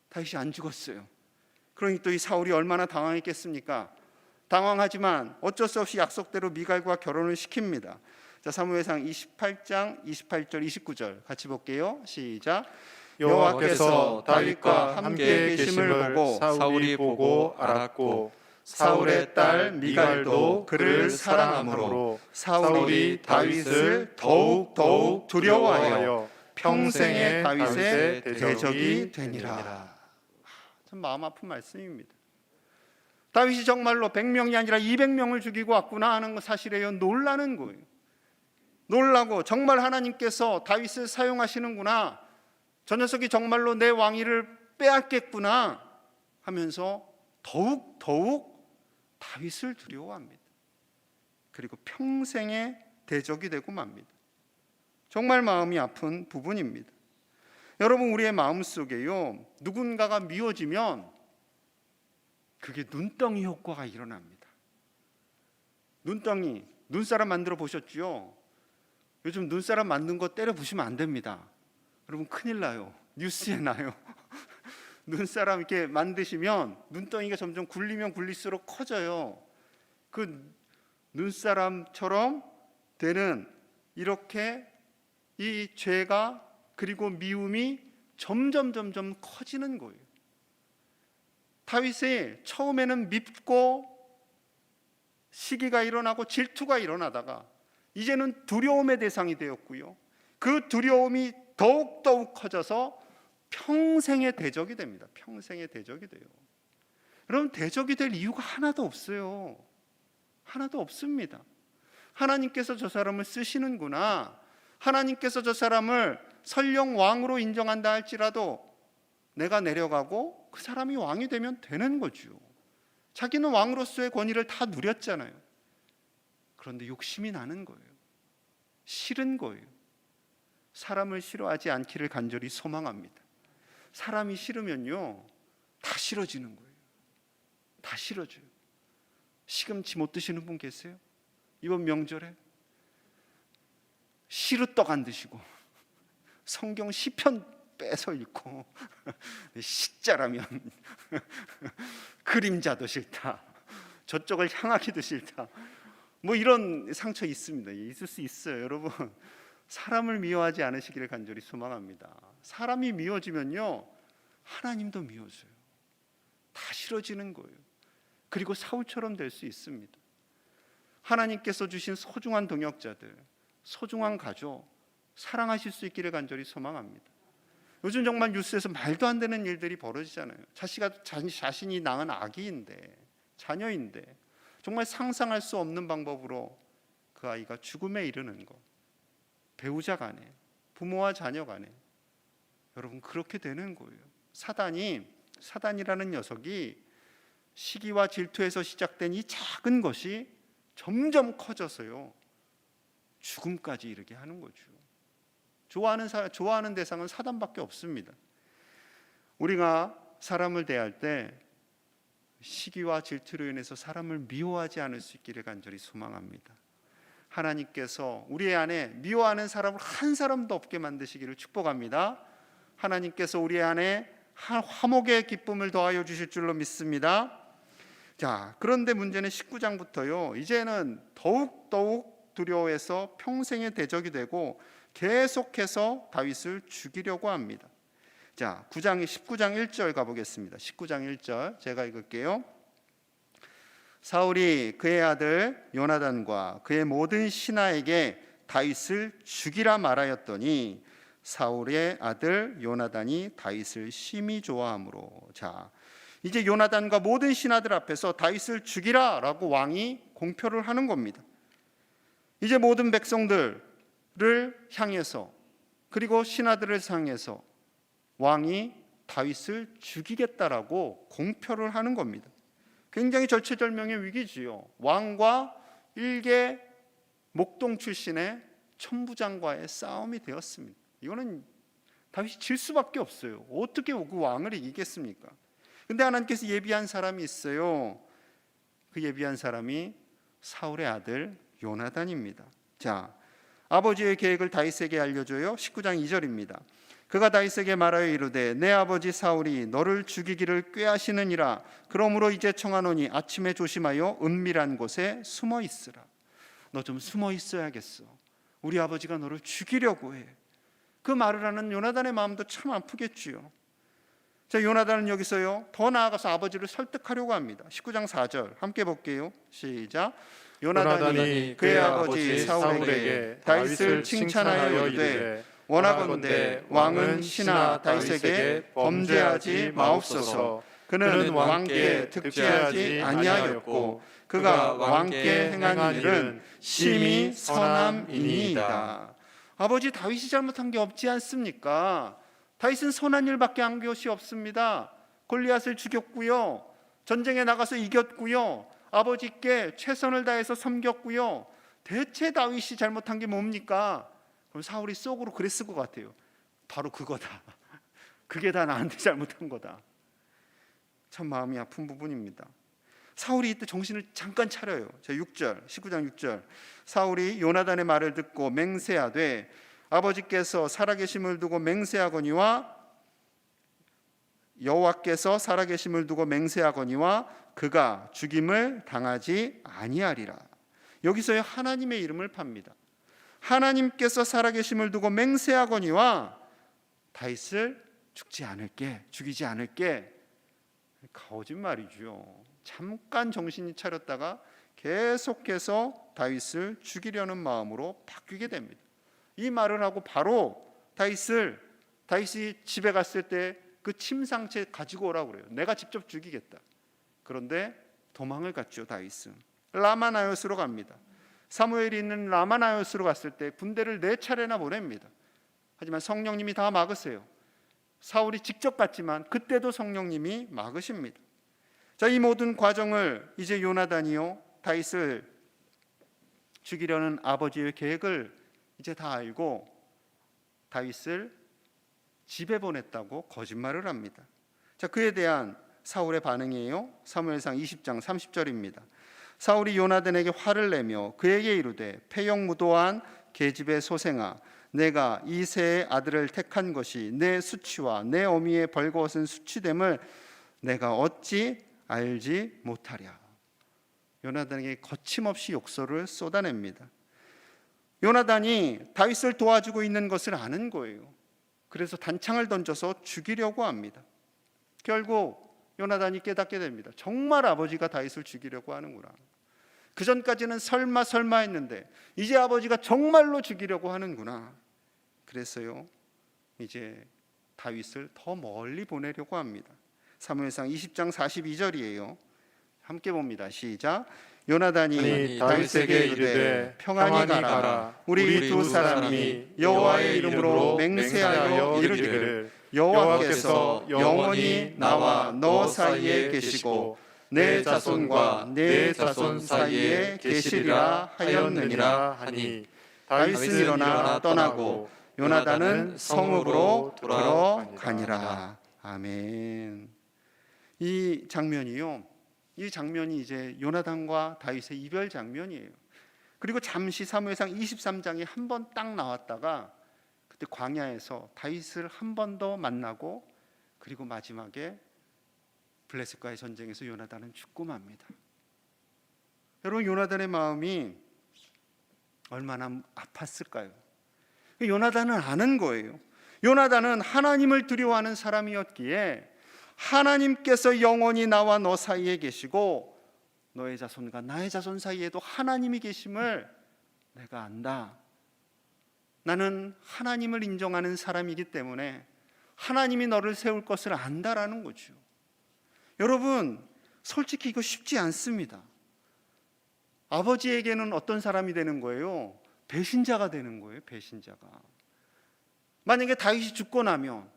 다윗이 안 죽었어요. 그러니 또 이 사울이 얼마나 당황했겠습니까? 당황하지만 어쩔 수 없이 약속대로 미갈과 결혼을 시킵니다. 자, 사무엘상 28장 28절 29절 같이 볼게요. 시작. 여호와께서 다윗과 함께 계심을 보고 사울이 보고 알았고 사울의 딸 미갈도 그를 사랑하므로 사울이 다윗을 더욱 두려워하여 평생의 다윗의 대적이 되니라. 참 마음 아픈 말씀입니다. 다윗이 정말로 100명이 아니라 200명을 죽이고 왔구나 하는 사실에요, 놀라는 거예요. 놀라고 정말 하나님께서 다윗을 사용하시는구나, 저 녀석이 정말로 내 왕위를 빼앗겠구나 하면서 더욱 다윗을 두려워합니다. 그리고 평생의 대적이 되고 맙니다. 정말 마음이 아픈 부분입니다. 여러분, 우리의 마음속에요, 누군가가 미워지면 그게 눈덩이 효과가 일어납니다. 눈덩이, 눈사람 만들어 보셨죠? 요즘 눈사람 만든 거 때려 부시면 안 됩니다. 여러분, 큰일 나요. 뉴스에 나요. 눈사람 이렇게 만드시면 눈덩이가 점점 굴리면 굴릴수록 커져요. 그 눈사람처럼 되는, 이렇게 이 죄가 그리고 미움이 점점 커지는 거예요. 다윗이 처음에는 밉고 시기가 일어나고 질투가 일어나다가 이제는 두려움의 대상이 되었고요, 그 두려움이 더욱 커져서 평생의 대적이 됩니다. 평생의 대적이 돼요. 여러분, 대적이 될 이유가 하나도 없어요. 하나도 없습니다. 하나님께서 저 사람을 쓰시는구나, 하나님께서 저 사람을 설령 왕으로 인정한다 할지라도 내가 내려가고 그 사람이 왕이 되면 되는 거죠. 자기는 왕으로서의 권위를 다 누렸잖아요. 그런데 욕심이 나는 거예요. 싫은 거예요. 사람을 싫어하지 않기를 간절히 소망합니다. 사람이 싫으면요, 다 싫어지는 거예요. 다 싫어져요. 시금치 못 드시는 분 계세요? 이번 명절에 시루떡 안 드시고 성경 시편 빼서 읽고 시자라면 그림자도 싫다, 저쪽을 향하기도 싫다, 뭐 이런 상처 있습니다. 있을 수 있어요. 여러분, 사람을 미워하지 않으시기를 간절히 소망합니다. 사람이 미워지면요, 하나님도 미워져요. 다 싫어지는 거예요. 그리고 사울처럼 될 수 있습니다. 하나님께서 주신 소중한 동역자들, 소중한 가족 사랑하실 수 있기를 간절히 소망합니다. 요즘 정말 뉴스에서 말도 안 되는 일들이 벌어지잖아요. 자신이 낳은 아기인데, 자녀인데 정말 상상할 수 없는 방법으로 그 아이가 죽음에 이르는 것, 배우자 간에, 부모와 자녀 간에, 여러분 그렇게 되는 거예요. 사단이라는 녀석이 시기와 질투에서 시작된 이 작은 것이 점점 커져서요, 죽음까지 이르게 하는 거죠. 좋아하는 대상은 사단밖에 없습니다. 우리가 사람을 대할 때 시기와 질투로 인해서 사람을 미워하지 않을 수 있기를 간절히 소망합니다. 하나님께서 우리 안에 미워하는 사람을 한 사람도 없게 만드시기를 축복합니다. 하나님께서 우리 안에 화목의 기쁨을 더하여 주실 줄로 믿습니다. 자, 그런데 문제는 19장부터요. 이제는 더욱 두려워해서 평생의 대적이 되고 계속해서 다윗을 죽이려고 합니다. 자, 19장 1절 가보겠습니다. 19장 1절 제가 읽을게요. 사울이 그의 아들 요나단과 그의 모든 신하에게 다윗을 죽이라 말하였더니 사울의 아들 요나단이 다윗을 심히 좋아하므로. 자, 이제 요나단과 모든 신하들 앞에서 다윗을 죽이라라고 왕이 공표를 하는 겁니다. 이제 모든 백성들을 향해서 그리고 신하들을 향해서 왕이 다윗을 죽이겠다라고 공표를 하는 겁니다. 굉장히 절체절명의 위기지요. 왕과 일개 목동 출신의 천부장과의 싸움이 되었습니다. 이거는 다윗이 질 수밖에 없어요. 어떻게 그 왕을 이기겠습니까? 근데 하나님께서 예비한 사람이 있어요. 그 예비한 사람이 사울의 아들 요나단입니다. 자, 아버지의 계획을 다윗에게 알려줘요. 19장 2절입니다. 그가 다윗에게 말하여 이르되 내 아버지 사울이 너를 죽이기를 꾀하시느니라. 그러므로 이제 청하노니 아침에 조심하여 은밀한 곳에 숨어 있으라. 너 좀 숨어 있어야겠어. 우리 아버지가 너를 죽이려고 해. 그 말을 하는 요나단의 마음도 참 아프겠지요. 자, 요나단은 여기서요 더 나아가서 아버지를 설득하려고 합니다. 19장 4절 함께 볼게요. 시작. 요나단이 그의 아버지 사울에게 다윗을 칭찬하여 이르되 원하건대 왕은 신하 다윗에게 범죄하지 마옵소서. 그는 왕께 득죄하지 아니하였고 그가 왕께 행한 일은 심히 선함이니이다. 아버지 다윗이 잘못한 게 없지 않습니까? 다윗은 선한 일밖에 한 것이 없습니다. 골리앗을 죽였고요, 전쟁에 나가서 이겼고요, 아버지께 최선을 다해서 섬겼고요. 대체 다윗이 잘못한 게 뭡니까? 그럼 사울이 속으로 그랬을 것 같아요. 바로 그거다. 그게 다 나한테 잘못한 거다. 참 마음이 아픈 부분입니다. 사울이 이때 정신을 잠깐 차려요. 자, 6절, 19장 6절. 사울이 요나단의 말을 듣고 맹세하되 아버지께서 살아계심을 두고 맹세하거니와 여호와께서 살아계심을 두고 맹세하거니와 그가 죽임을 당하지 아니하리라. 여기서의 하나님의 이름을 팝니다. 하나님께서 살아계심을 두고 맹세하거니와 다윗을 죽이지 않을게. 거짓말이죠. 잠깐 정신이 차렸다가 계속해서 다윗을 죽이려는 마음으로 바뀌게 됩니다. 이 말을 하고 바로 다윗이 집에 갔을 때 그 침상채 가지고 오라고 그래요. 내가 직접 죽이겠다. 그런데 도망을 갔죠. 다윗은 라마나요스로 갑니다. 사무엘이 있는 라마나요스로 갔을 때 군대를 4차례나 보냅니다. 하지만 성령님이 다 막으세요. 사울이 직접 갔지만 그때도 성령님이 막으십니다. 자, 이 모든 과정을 이제 요나단이요 다윗을 죽이려는 아버지의 계획을 이제 다 알고 다윗을 집에 보냈다고 거짓말을 합니다. 자, 그에 대한 사울의 반응이에요. 사무엘상 20장 30절입니다. 사울이 요나단에게 화를 내며 그에게 이르되 패역무도한 계집의 소생아, 내가 이새의 아들을 택한 것이 내 수치와 내 어미의 벌거벗은 수치됨을 내가 어찌 알지 못하랴. 요나단에게 거침없이 욕설을 쏟아냅니다. 요나단이 다윗을 도와주고 있는 것을 아는 거예요. 그래서 단창을 던져서 죽이려고 합니다. 결국 요나단이 깨닫게 됩니다. 정말 아버지가 다윗을 죽이려고 하는구나. 그 전까지는 설마 했는데 이제 아버지가 정말로 죽이려고 하는구나. 그래서요 이제 다윗을 더 멀리 보내려고 합니다. 사무엘상 20장 42절이에요. 함께 봅니다. 시작. 요나단이 다윗에게 이르되 평안히 가라. 우리 두 사람이 여호와의 이름으로 맹세하여 이르기를 여호와께서 영원히 나와 너 사이에 계시고 내 자손과 내 자손 사이에 계시리라 하였느니라 하니 다윗은 일어나 떠나고 요나단은 성읍으로 들어가니라. 아멘. 이 장면이 이제 요나단과 다윗의 이별 장면이에요. 그리고 잠시 사무엘상 23장에 한 번 딱 나왔다가 그때 광야에서 다윗을 한 번 더 만나고 그리고 마지막에 블레셋과의 전쟁에서 요나단은 죽고 맙니다. 여러분, 요나단의 마음이 얼마나 아팠을까요? 요나단은 아는 거예요. 요나단은 하나님을 두려워하는 사람이었기에 하나님께서 영원히 나와 너 사이에 계시고 너의 자손과 나의 자손 사이에도 하나님이 계심을 내가 안다. 나는 하나님을 인정하는 사람이기 때문에 하나님이 너를 세울 것을 안다라는 거죠. 여러분, 솔직히 이거 쉽지 않습니다. 아버지에게는 어떤 사람이 되는 거예요? 배신자가 되는 거예요. 배신자가. 만약에 다윗이 죽고 나면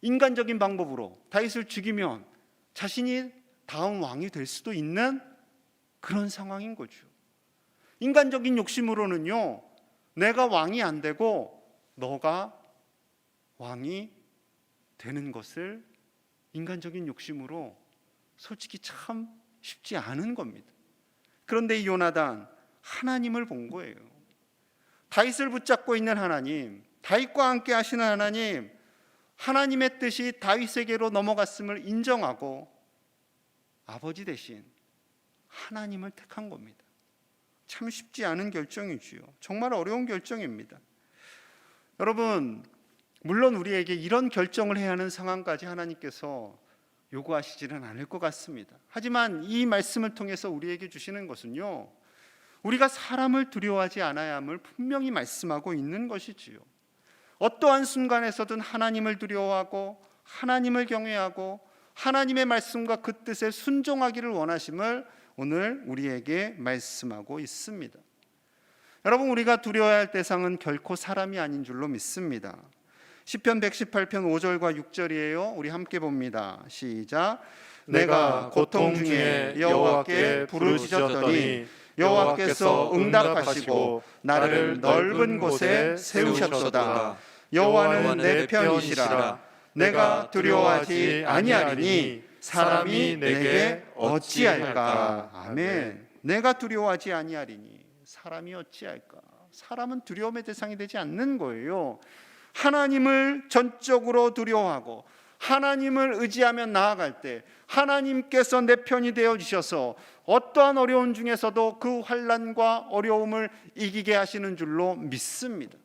인간적인 방법으로 다윗을 죽이면 자신이 다음 왕이 될 수도 있는 그런 상황인 거죠. 인간적인 욕심으로는요, 내가 왕이 안 되고 너가 왕이 되는 것을 인간적인 욕심으로 솔직히 참 쉽지 않은 겁니다. 그런데 이 요나단, 하나님을 본 거예요. 다윗을 붙잡고 있는 하나님, 다윗과 함께 하시는 하나님, 하나님의 뜻이 다윗에게로 넘어갔음을 인정하고 아버지 대신 하나님을 택한 겁니다. 참 쉽지 않은 결정이지요. 정말 어려운 결정입니다. 여러분, 물론 우리에게 이런 결정을 해야 하는 상황까지 하나님께서 요구하시지는 않을 것 같습니다. 하지만 이 말씀을 통해서 우리에게 주시는 것은요, 우리가 사람을 두려워하지 않아야 함을 분명히 말씀하고 있는 것이지요. 어떠한 순간에서든 하나님을 두려워하고 하나님을 경외하고 하나님의 말씀과 그 뜻에 순종하기를 원하심을 오늘 우리에게 말씀하고 있습니다. 여러분, 우리가 두려워야 할 대상은 결코 사람이 아닌 줄로 믿습니다. 시편 118편 5절과 6절이에요. 우리 함께 봅니다. 시작. 내가 고통 중에 여호와께 부르짖었더니 여호와께서 응답하시고 나를 넓은 곳에 세우셨도다. 여호와는 내 편이시라. 내가 두려워하지 아니하리니 사람이 내게 어찌할까. 아멘. 내가 두려워하지 아니하리니 사람이 어찌할까. 사람은 두려움의 대상이 되지 않는 거예요. 하나님을 전적으로 두려워하고 하나님을 의지하며 나아갈 때 하나님께서 내 편이 되어 주셔서 어떠한 어려움 중에서도 그 환난과 어려움을 이기게 하시는 줄로 믿습니다.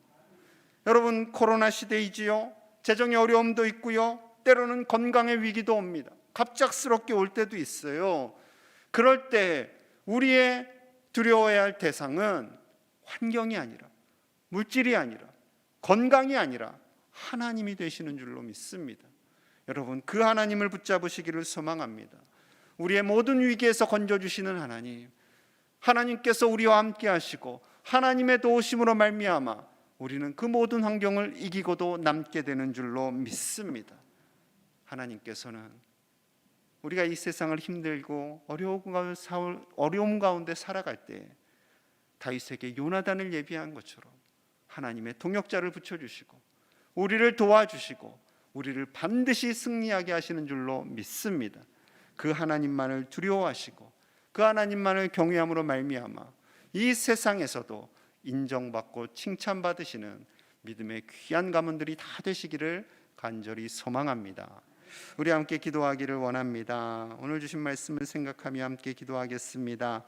여러분, 코로나 시대이지요. 재정의 어려움도 있고요. 때로는 건강의 위기도 옵니다. 갑작스럽게 올 때도 있어요. 그럴 때 우리의 두려워해야 할 대상은 환경이 아니라, 물질이 아니라, 건강이 아니라 하나님이 되시는 줄로 믿습니다. 여러분, 그 하나님을 붙잡으시기를 소망합니다. 우리의 모든 위기에서 건져주시는 하나님, 하나님께서 우리와 함께 하시고 하나님의 도우심으로 말미암아 우리는 그 모든 환경을 이기고도 남게 되는 줄로 믿습니다. 하나님께서는 우리가 이 세상을 힘들고 어려움 가운데 살아갈 때 다윗에게 요나단을 예비한 것처럼 하나님의 동역자를 붙여주시고 우리를 도와주시고 우리를 반드시 승리하게 하시는 줄로 믿습니다. 그 하나님만을 두려워하시고 그 하나님만을 경외함으로 말미암아 이 세상에서도 인정받고 칭찬받으시는 믿음의 귀한 가문들이 다 되시기를 간절히 소망합니다. 우리 함께 기도하기를 원합니다. 오늘 주신 말씀을 생각하며 함께 기도하겠습니다.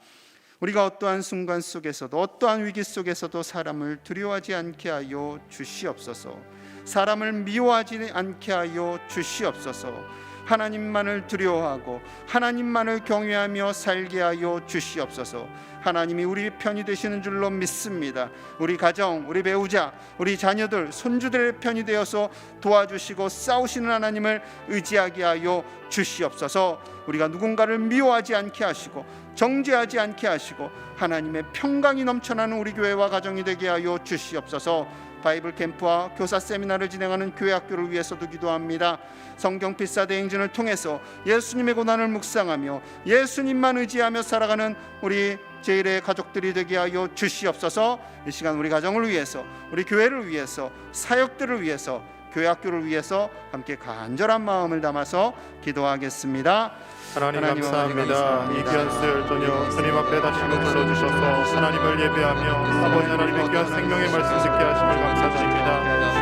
우리가 어떠한 순간 속에서도 어떠한 위기 속에서도 사람을 두려워하지 않게 하여 주시옵소서. 사람을 미워하지 않게 하여 주시옵소서. 하나님만을 두려워하고 하나님만을 경외하며 살게 하여 주시옵소서. 하나님이 우리 편이 되시는 줄로 믿습니다. 우리 가정, 우리 배우자, 우리 자녀들, 손주들의 편이 되어서 도와주시고 싸우시는 하나님을 의지하게 하여 주시옵소서. 우리가 누군가를 미워하지 않게 하시고 정죄하지 않게 하시고 하나님의 평강이 넘쳐나는 우리 교회와 가정이 되게 하여 주시옵소서. 바이블 캠프와 교사 세미나를 진행하는 교회 학교를 위해서도 기도합니다. 성경 필사대 행진을 통해서 예수님의 고난을 묵상하며 예수님만 의지하며 살아가는 우리 제1의 가족들이 되게 하여 주시옵소서. 이 시간 우리 가정을 위해서, 우리 교회를 위해서, 사역들을 위해서, 교회 학교를 위해서 함께 간절한 마음을 담아서 기도하겠습니다. 하나님 감사합니다. 이 귀한 수요일 저녁 주님 앞에 다시 한번 불러주셔서 하나님을 예배하며 아버지 하나님의 귀한 생명의 말씀 듣게 하심을 감사드립니다.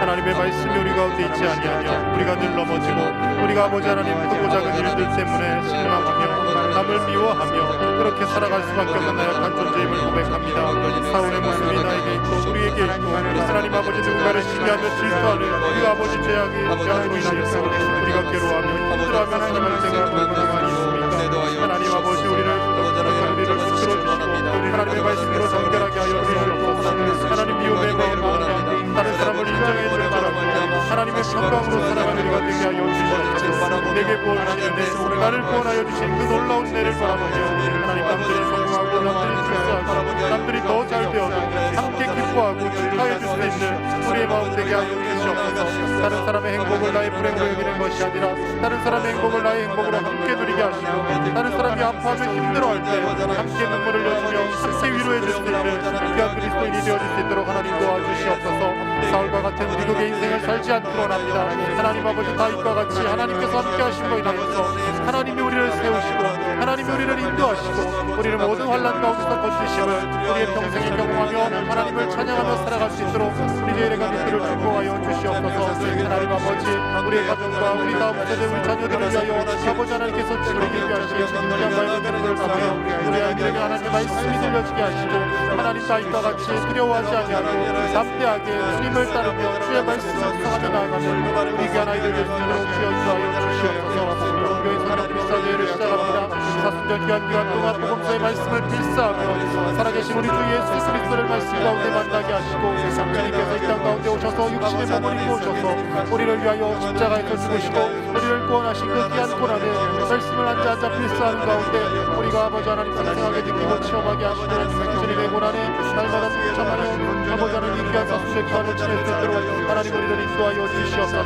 하나님의 말씀이 우리 가운데 있지 아니하며 우리가 늘 넘어지고 우리가 아버지 하나님 크고 작은 일들 때문에 실망하며 남을 미워하며 그렇게 살아갈 수밖에 없는 나약한 존재임을 고백합니다. 사울의 모습이 나에게 있고 우리에게 있고 하나님 아버지 누군가를 시기하며 질투하는 우리 아버지 죄악이 죄악으로 인하여서 우리가 괴로워하며 힘들어하며 살아갈 때가 얼마나 많이 있습니까? 하나님 아버지 우리를 붙들어주시고 하나님의 말씀으로 정결하게 하여 주시옵소서. 하나님 미움의 마음과 다른 사람을 인정해 주는 바람으로 하나님의 평강으로 살아가는 우리가 되게 하여 주시옵소서. 내게 부어주시는 나를 구원하여 주신 그 놀라운 내를 바라보며 하나님 남들이 성공하고 남들이 출세하고 남들이 더 잘 되어도 함께 기뻐하고 축하해 줄 수 있는 우리의 마음 되게 하여 주시옵소서. 다른 사람의 행복을 나의 불행으로 여기는 것이 아니라 다른 사람의 행복을 나의 행복으로 함께 누리게 하시고 다른 사람이 아파하며 힘들어할 때 함께 눈물을 흘려주며 함께 위로해 줄 수 있는 귀한 그리스도인이 되어줄 수 있도록 하나님 도와주시옵소서. 사울과 같은 미국의 인생을 살지 않기로 원합니다. 하나님 아버지 다윗과 같이 하나님께서 함께 하신 것에 인하여서 하나님이 우리를 세우시고 하나님이 우리를 인도하시고 우리를 모든 환난 가운데서 건지심을 우리의 평생에 경험하며 하나님을 찬양하며 살아갈 수 있도록 우리 저희의 가족들을 축복하여 주시옵소서. 하나님 아버지 우리의 가정과 우리 다음 세대 우리 자녀들을 위하여 아버지 하나님께서 지으시기 위하신 귀한 말씀들을 담아 우리 아이들에게 하나님의 말씀이 들려지게 하시고 하나님 다윗과 같이 두려워하지 아니하고 담대하게 주님을 따르며 주의 말씀을 묵상하며 나아가는 우리 귀한 아이들 될 수 있도록 주여 인도하여 주시옵소서. 교회 선교 필사제를 시작합니다. 사순절 귀한 동안 복음서의 말씀을 필사하며 살아계신 우리 주 예수 그리스도를 말씀 가운데 만나게 하시고 주님께서 이 땅 가운데 오셔서 육신의 몸을 입고 오셔서 우리를 위하여 십자가에서 죽으시고 우리를 구원하신 그 귀한 고난에 말씀을 앉아 필사하는 가운데 우리가 아버지 하나님 생생하게 느끼고 체험하게 하시는 주님의 고난에 날마다 참하여 아버지 하나님 이 귀한 사순절 기간을 지낼 수 있도록 하나님 우리를 인도하여 주시옵소서.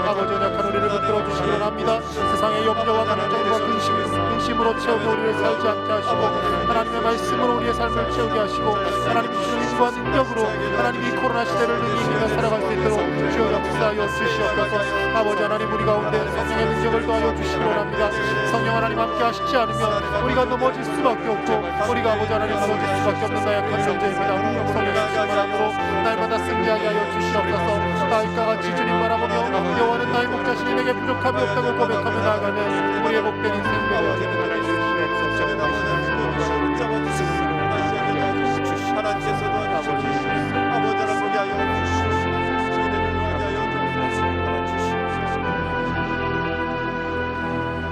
아버지 약한 우리를 붙들어 주시기 원합니다. 세상의 염려와 감정과 근심으로 채우며 우리를 살지 않게 하시고 하나님의 말씀으로 우리의 삶을 채우게 하시고 하나님 주시는 인과 능력으로 하나님 이 코로나 시대를 이기며 살아갈 수 있도록 주여 역사하여 주시옵소서. 아버지 하나님 우리 가운데 성령의 능력을 더하여 주시기 원합니다. 성령 하나님 함께 하시지 않으면 우리가 넘어질 수밖에 없고 우리가 아버지 하나님 넘어질 수밖에 없는 나약한 존재입니다. 성령의 충만함으로 날마다 승리하게 하여 주시옵소서. 다윗과 같이 주님 바라보며 여호와는 나의 목자시니 내게 부족함이 없다고 고백하며 나아가는 우리의 복된 인생 되게 하여 주시옵소서. 하나님께서도 아버지 보게 하여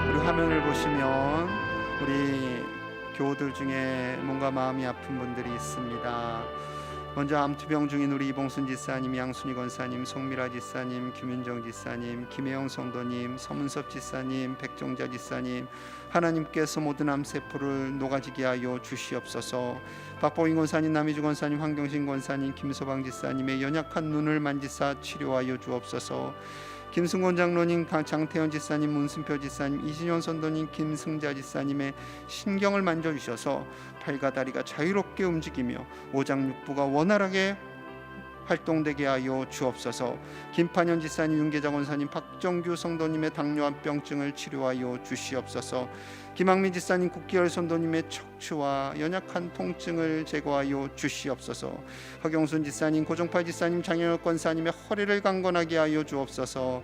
그리고 화면을 보시면 우리 교우들 중에 뭔가 마음이 아픈 분들이 있습니다. 먼저 암투병 중인 우리 이봉순 지사님, 양순희 권사님, 송미라 지사님, 김윤정 지사님, 김혜영 성도님, 서문섭 지사님, 백종자 지사님, 하나님께서 모든 암세포를 녹아지게 하여 주시옵소서. 박보인 권사님, 남희주 권사님, 황경신 권사님, 김소방 지사님의 연약한 눈을 만지사 치료하여 주옵소서. 김승곤 장로님, 장태현 지사님, 문순표 지사님, 이진현 선도님, 김승자 지사님의 신경을 만져주셔서 팔과 다리가 자유롭게 움직이며 오장육부가 원활하게 활동되게 하여 주옵소서. 김판현 지사님, 윤계자 권사님, 박정규 성도님의 당뇨합병증을 치료하여 주시옵소서. 김학민 지사님, 국기열 선도님의 척추와 연약한 통증을 제거하여 주시옵소서. 허경순 지사님, 고종팔 지사님, 장영혁 권사님의 허리를 강건하게 하여 주옵소서.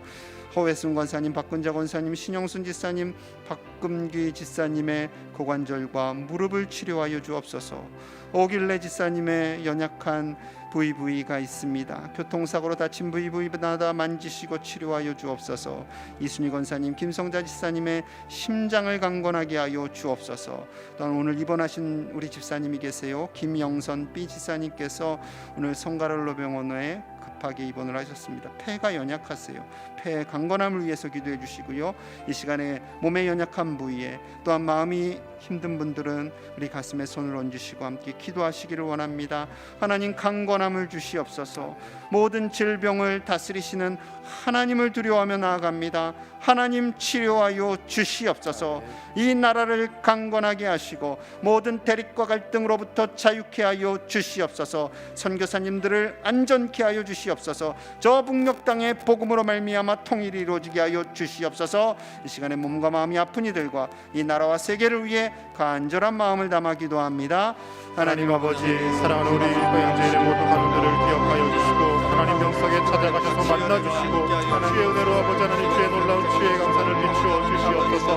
허회순 권사님, 박근자 권사님, 신영순 지사님, 박금귀 지사님의 고관절과 무릎을 치료하여 주옵소서. 오길래 지사님의 연약한 부위가 있습니다. 교통사고로 다친 부위마다 만지시고 치료하여 주옵소서. 이순희 권사님, 김성자 지사님의 심장을 강건하게 하여 주옵소서. 또한 오늘 입원하신 우리 집사님이 계세요. 김영선 B 지사님께서 오늘 성가를로병원에 급하게 입원을 하셨습니다. 폐가 연약하세요. 폐의 강건함을 위해서 기도해 주시고요. 이 시간에 몸의 연약한 부위에 또한 마음이 힘든 분들은 우리 가슴에 손을 얹으시고 함께 기도하시기를 원합니다. 하나님 강건함을 주시옵소서. 모든 질병을 다스리시는 하나님을 두려워하며 나아갑니다. 하나님 치료하여 주시옵소서. 이 나라를 강건하게 하시고 모든 대립과 갈등으로부터 자유케 하여 주시옵소서. 선교사님들을 안전케 하여 주시옵소서. 저 북녘 땅의 복음으로 말미암아 말미암아 통일이 이루어지게 하여 주시옵소서. 이 시간에 몸과 마음이 아픈 이들과 이 나라와 세계를 위해 간절한 마음을 담아 기도합니다. 하나님 아버지, 사랑하는 우리 고향제일의 모든 가족들을 기억하여 주시고 하나님 명석에 찾아가셔서 만나주시고 주의 은혜로 아버지 하나님 주의 놀라운 주의 강산을 비추어 주시옵소서.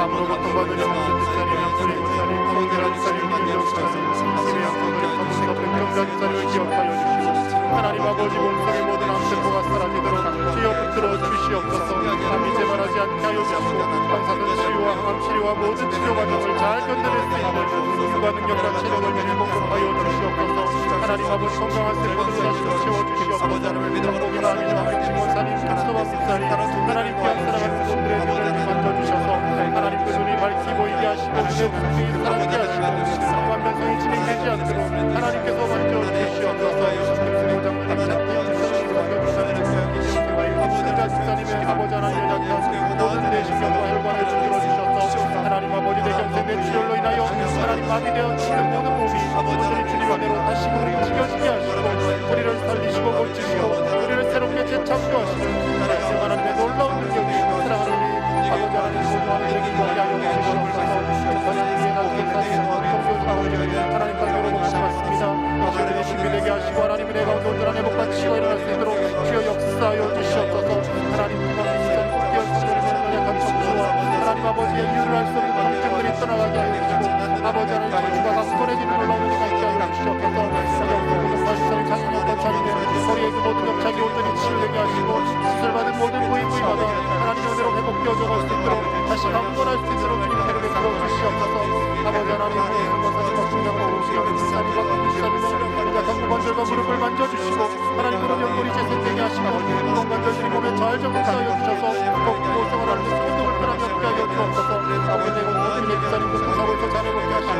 아무로 고통받는 영웅들 집사님, 영소리 집사님, 성대라 집사님, 김영 집사님, 김의 양성들의 파문서 백경자 집사님을 기억하여 주시고 하나님 아버지 몸속의 모든 암세포가 사라지도록 주여 붙들어 주시옵소서. 암이 재발하지 않게 하여 주시고 방사선 치료와 항암 치료와 모든 치료 과정을 잘 견뎌낼 수 있는 힘과 능력과 체력을 주님 공급하여 주시옵소서. 하나님 아버지 건강한 세포들을 다시 채워주시옵소서. 정복이 마음이나 백신원사님, 김소방 목사님, 하나님 귀한 사랑하는 분들의 눈을 만져주셔서 하나님 그 눈이 밝히 보이게 하시고 내 눈이 사랑하게 하시고 상관면성이 진행되지 않도록 하나님께서 만져주시옵소서. 김승호장님, 집사님의 아버지 하나님의 작전 모든 내 신경과 혈관을 들어주셔서 하나님 아버지 내 견생 내 출혈로 인하여 하나님 마비되어 지는 모든 몸이 온전히 주님 은혜로 다시 움직여지게 하시고 우리를 살리시고 고치시고 우리를 새롭게 재창조하시는 하나님의 놀라운 능력이 사랑하는 우리 아버지 하나님 소중한 우리에게 임하게 하여 주시옵소서. 하나님의 나중에 사시는 성교 사원을 하나님 땅으로 모시겠습니다. 주님의 준비되게 하시고 하나님의 내 가운데 온전한 회복과 치유가 일어날 수 있도록 주여 역사하여 주시옵소서. 하나님 그만 뛰어주시는 약한 청주와 하나님 아버지의 이유를 알 수 없는 통증들이 떠나가게 하여 주시고 아버지 하나님 청주가 가스권해지는 놀라운 은혜가 있게 하여 주시옵소서. 모든 발사를 장인어떤 자리에 머리에 그 모든 겹착이 온전히 치유되게 하시고 수술받은 모든 부위마다 하나님 은혜로 회복되어져 갈 수 있도록 다시 강건할 수 있도록 주님 은혜를 베풀어 주시옵소서. 아버지 하나님 성관사님과 중장과 오시고 사님과 기사님의 약한 무관절과 무릎을 만져주시고 하나님 무릎 연골이 재생되게 하시고 무관절들이 몸에 잘 적응하여 주셔서 걷고 생활하는 데 손도 불편하게 없게 하여 주옵소서. 아버지 내가 모든 예비사님과 교사로서 잘해보게 하시고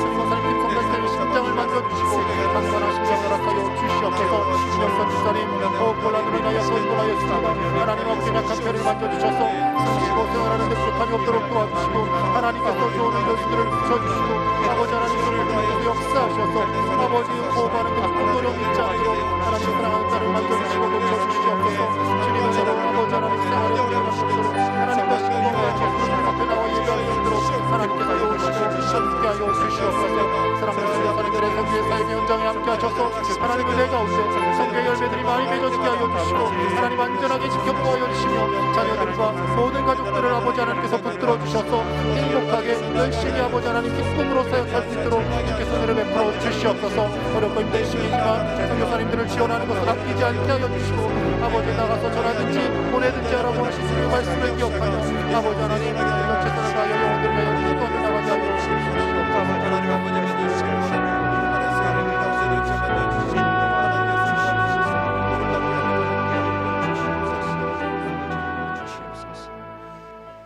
성관사님 김성관사님의 심장을 만져주시고 강건한 심장을 허락하여 주시옵소서. 신영선 집사님 호흡곤란으로 인하여 손골하였습니다. 하나님 아버지 약한 뼈를 만져주셔서 숨쉬고 생활하는 데 부족함이 없도록 도와주시고 하나님께서 좋은 의료진들을 붙여주시고 아버지 하나님께서 모든 역사하셔서 아버지 호흡하는 데 어려움이 있지 않도록 하나님 사랑하는 자를 만져주시고 고쳐주시옵소서. 주님의 은혜로 아버지 하나님 생활에 도움을 주시도록 하나님과 신경과 제수를 앞에 나와 예배할 수 있도록 하나님께서 도우시고 함께 하여 주시옵소서. 사랑하는 주여 하나님의 성교의 사역의 현장에 함께 하셔서 하나님의 내 가운데 성교의 열매들이 많이 맺어지게 하여 주시고 하나님 안전하게 지켜보아 주시며 자녀들과 모든 가족들을 아버지 하나님께서 붙들어 주셔서 행복하게 열심히 아버지 하나님 기쁨으로 사역할 수 있도록 주께서 은혜를 베풀어 주시옵소서. 어렵고 힘든 시기지만 선교사님들을 지원하는 것을 아끼지 않게 하여 주시고 아버지 나가서 전하든지 보내든지 알아보시는 주의 말씀을 기억하며 아버지 하나님 이런 최선을 다하여 영혼들을 위하여 기도하며 나가게 하여 주시옵소서.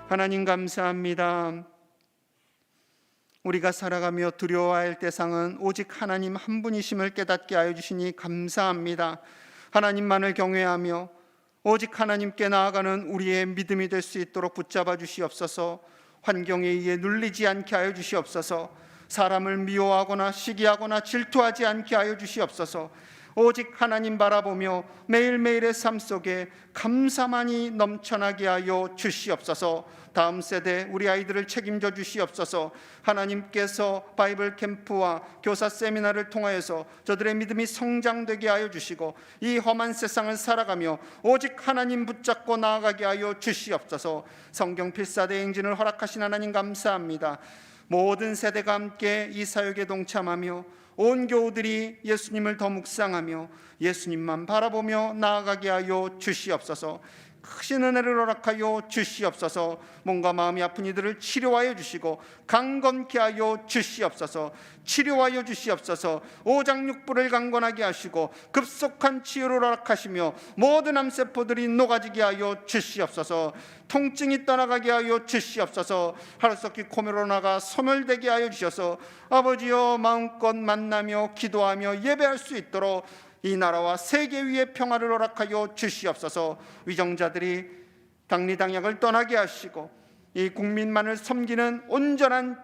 하나님 감사합니다. 우리가 살아가며 두려워할 대상은 오직 하나님 한 분이심을 깨닫게 하여 주시니 감사합니다. 하나님만을 경외하며 오직 하나님께 나아가는 우리의 믿음이 될 수 있도록 붙잡아 주시옵소서. 환경에 의해 눌리지 않게 하여 주시옵소서. 사람을 미워하거나 시기하거나 질투하지 않게 하여 주시옵소서. 오직 하나님 바라보며 매일매일의 삶 속에 감사만이 넘쳐나게 하여 주시옵소서. 다음 세대 우리 아이들을 책임져 주시옵소서. 하나님께서 바이블 캠프와 교사 세미나를 통하여서 저들의 믿음이 성장되게 하여 주시고 이 험한 세상을 살아가며 오직 하나님 붙잡고 나아가게 하여 주시옵소서. 성경 필사대 행진을 허락하신 하나님 감사합니다. 모든 세대가 함께 이 사역에 동참하며 온 교우들이 예수님을 더 묵상하며 예수님만 바라보며 나아가게 하여 주시옵소서. 크신 은혜를 허락하여 주시옵소서. 몸과 마음이 아픈 이들을 치료하여 주시고 강건케 하여 주시옵소서. 치료하여 주시옵소서. 오장육부를 강건하게 하시고 급속한 치유를 허락하시며 모든 암세포들이 녹아지게 하여 주시옵소서. 통증이 떠나가게 하여 주시옵소서. 하루속히 코메로 나가 소멸되게 하여 주셔서 아버지여 마음껏 만나며 기도하며 예배할 수 있도록 이 나라와 세계 위의 평화를 허락하여 주시옵소서. 위정자들이 당리당약을 떠나게 하시고 이 국민만을 섬기는 온전한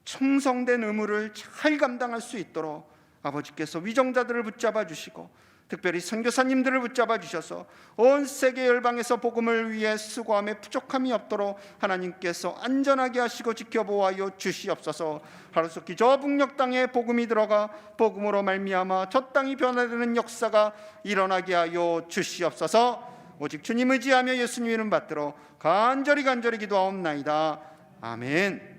충성된 의무를 잘 감당할 수 있도록 아버지께서 위정자들을 붙잡아 주시고 특별히 선교사님들을 붙잡아 주셔서 온 세계 열방에서 복음을 위해 수고함에 부족함이 없도록 하나님께서 안전하게 하시고 지켜보아요 주시옵소서. 하루속히 저 북녘 땅에 복음이 들어가 복음으로 말미암아 저 땅이 변화되는 역사가 일어나게 하여 주시옵소서. 오직 주님 의지하며 예수님 이름 받들어 간절히 기도하옵나이다. 아멘.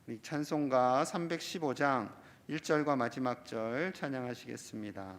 우리 찬송가 315장 1절과 마지막 절 찬양하시겠습니다.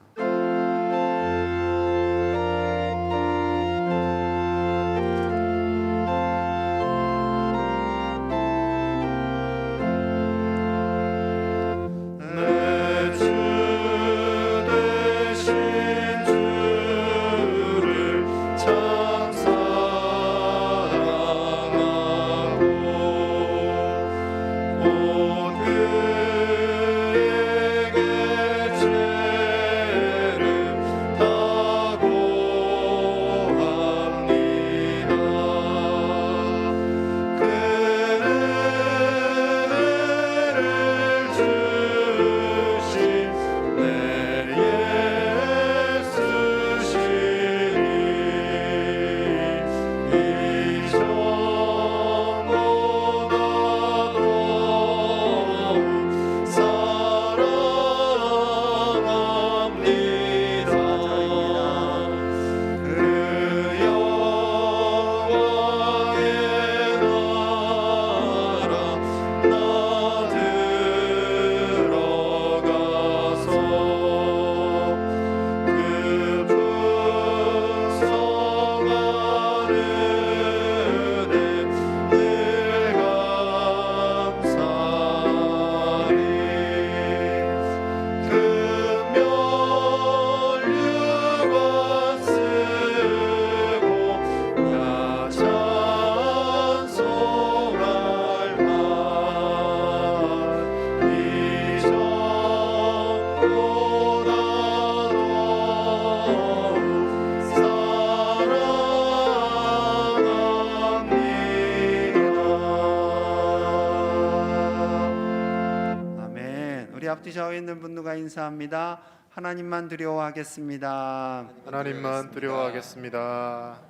앞뒤 좌우에 있는 분들과 인사합니다. 하나님만 두려워하겠습니다. 하나님만 두려워하겠습니다.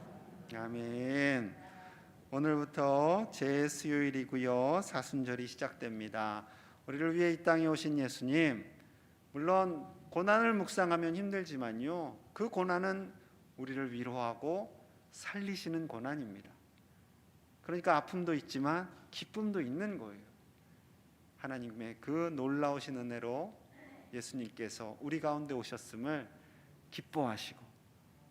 아멘. 오늘부터 제수요일이고요. 사순절이 시작됩니다. 우리를 위해 이 땅에 오신 예수님, 물론 고난을 묵상하면 힘들지만요, 그 고난은 우리를 위로하고 살리시는 고난입니다. 그러니까 아픔도 있지만 기쁨도 있는 거예요. 하나님의 그 놀라우신 은혜로 예수님께서 우리 가운데 오셨음을 기뻐하시고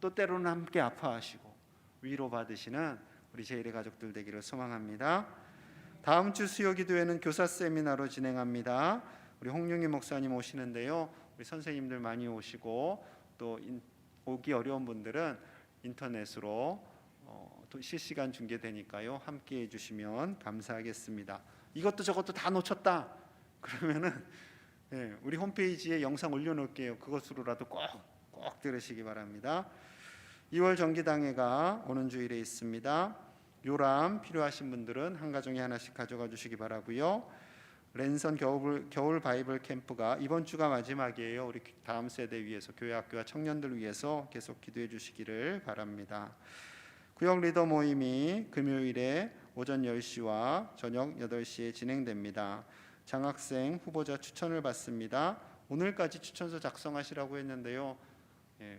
또 때로는 함께 아파하시고 위로받으시는 우리 제1의 가족들 되기를 소망합니다. 다음 주 수요 기도회는 교사 세미나로 진행합니다. 우리 홍용희 목사님 오시는데요, 우리 선생님들 많이 오시고 또 오기 어려운 분들은 인터넷으로 또 실시간 중계되니까요, 함께 해주시면 감사하겠습니다. 이것도 저것도 다 놓쳤다 그러면은 우리 홈페이지에 영상 올려놓을게요. 그것으로라도 꼭 들으시기 바랍니다. 2월 정기당회가 오는 주일에 있습니다. 요람 필요하신 분들은 한 가정에 하나씩 가져가 주시기 바라고요. 랜선 겨울 바이블 캠프가 이번 주가 마지막이에요. 우리 다음 세대 위해서, 교회 학교와 청년들 위해서 계속 기도해 주시기를 바랍니다. 구역 리더 모임이 금요일에 오전 10시와 저녁 8시에 진행됩니다. 장학생 후보자 추천을 받습니다. 오늘까지 추천서 작성하시라고 했는데요,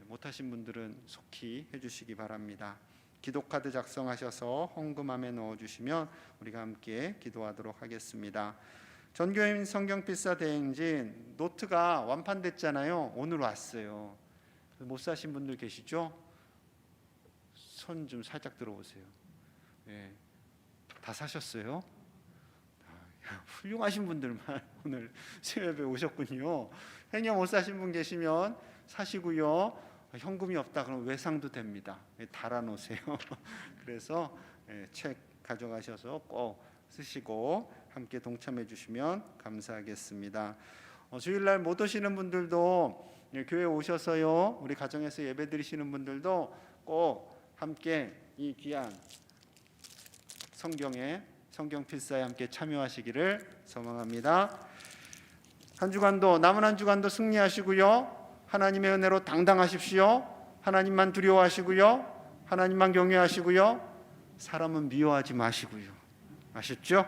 못하신 분들은 속히 해주시기 바랍니다. 기도카드 작성하셔서 헌금함에 넣어주시면 우리가 함께 기도하도록 하겠습니다. 전교인 성경필사 대행진 노트가 완판됐잖아요. 오늘 왔어요. 못 사신 분들 계시죠? 손 좀 살짝 들어보세요. 다 사셨어요? 훌륭하신 분들만 오늘 수요예배 오셨군요. 행여 못 사신 분 계시면 사시고요. 현금이 없다 그러면 외상도 됩니다. 달아놓으세요. 그래서 책 가져가셔서 꼭 쓰시고 함께 동참해 주시면 감사하겠습니다. 주일날 못 오시는 분들도 교회 오셔서요, 우리 가정에서 예배 드리시는 분들도 꼭 함께 이 귀한 성경 필사에 함께 참여하시기를 소망합니다. 한 주간도, 남은 한 주간도 승리하시고요, 하나님의 은혜로 당당하십시오. 하나님만 두려워하시고요. 하나님만 경외하시고요. 사람은 미워하지 마시고요. 아셨죠?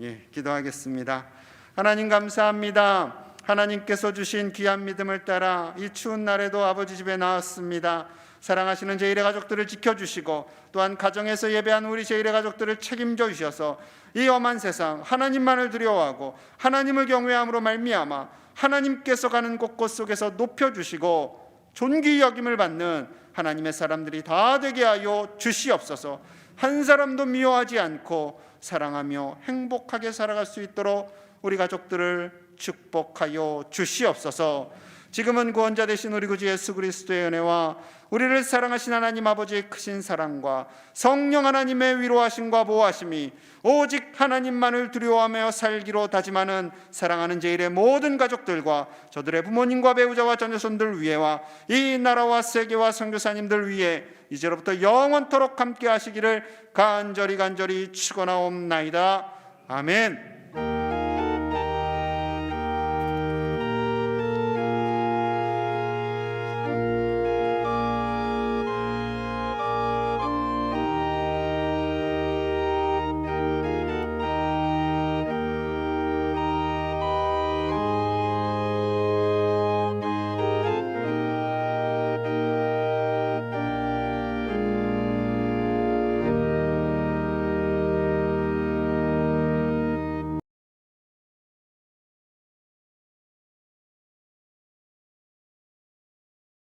예, 기도하겠습니다. 하나님 감사합니다. 하나님께서 주신 귀한 믿음을 따라 이 추운 날에도 아버지 집에 나왔습니다. 사랑하시는 제1의 가족들을 지켜주시고 또한 가정에서 예배하는 우리 제1의 가족들을 책임져 주셔서 이 험한 세상 하나님만을 두려워하고 하나님을 경외함으로 말미암아 하나님께서 가는 곳곳 속에서 높여주시고 존귀 여김을 받는 하나님의 사람들이 다 되게 하여 주시옵소서. 한 사람도 미워하지 않고 사랑하며 행복하게 살아갈 수 있도록 우리 가족들을 축복하여 주시옵소서. 지금은 구원자 되신 우리 구주 예수 그리스도의 은혜와 우리를 사랑하신 하나님 아버지의 크신 사랑과 성령 하나님의 위로하심과 보호하심이 오직 하나님만을 두려워하며 살기로 다짐하는 사랑하는 제1의 모든 가족들과 저들의 부모님과 배우자와 자녀손들 위에와 이 나라와 세계와 선교사님들 위에 이제로부터 영원토록 함께 하시기를 간절히 축원하옵나이다. 아멘.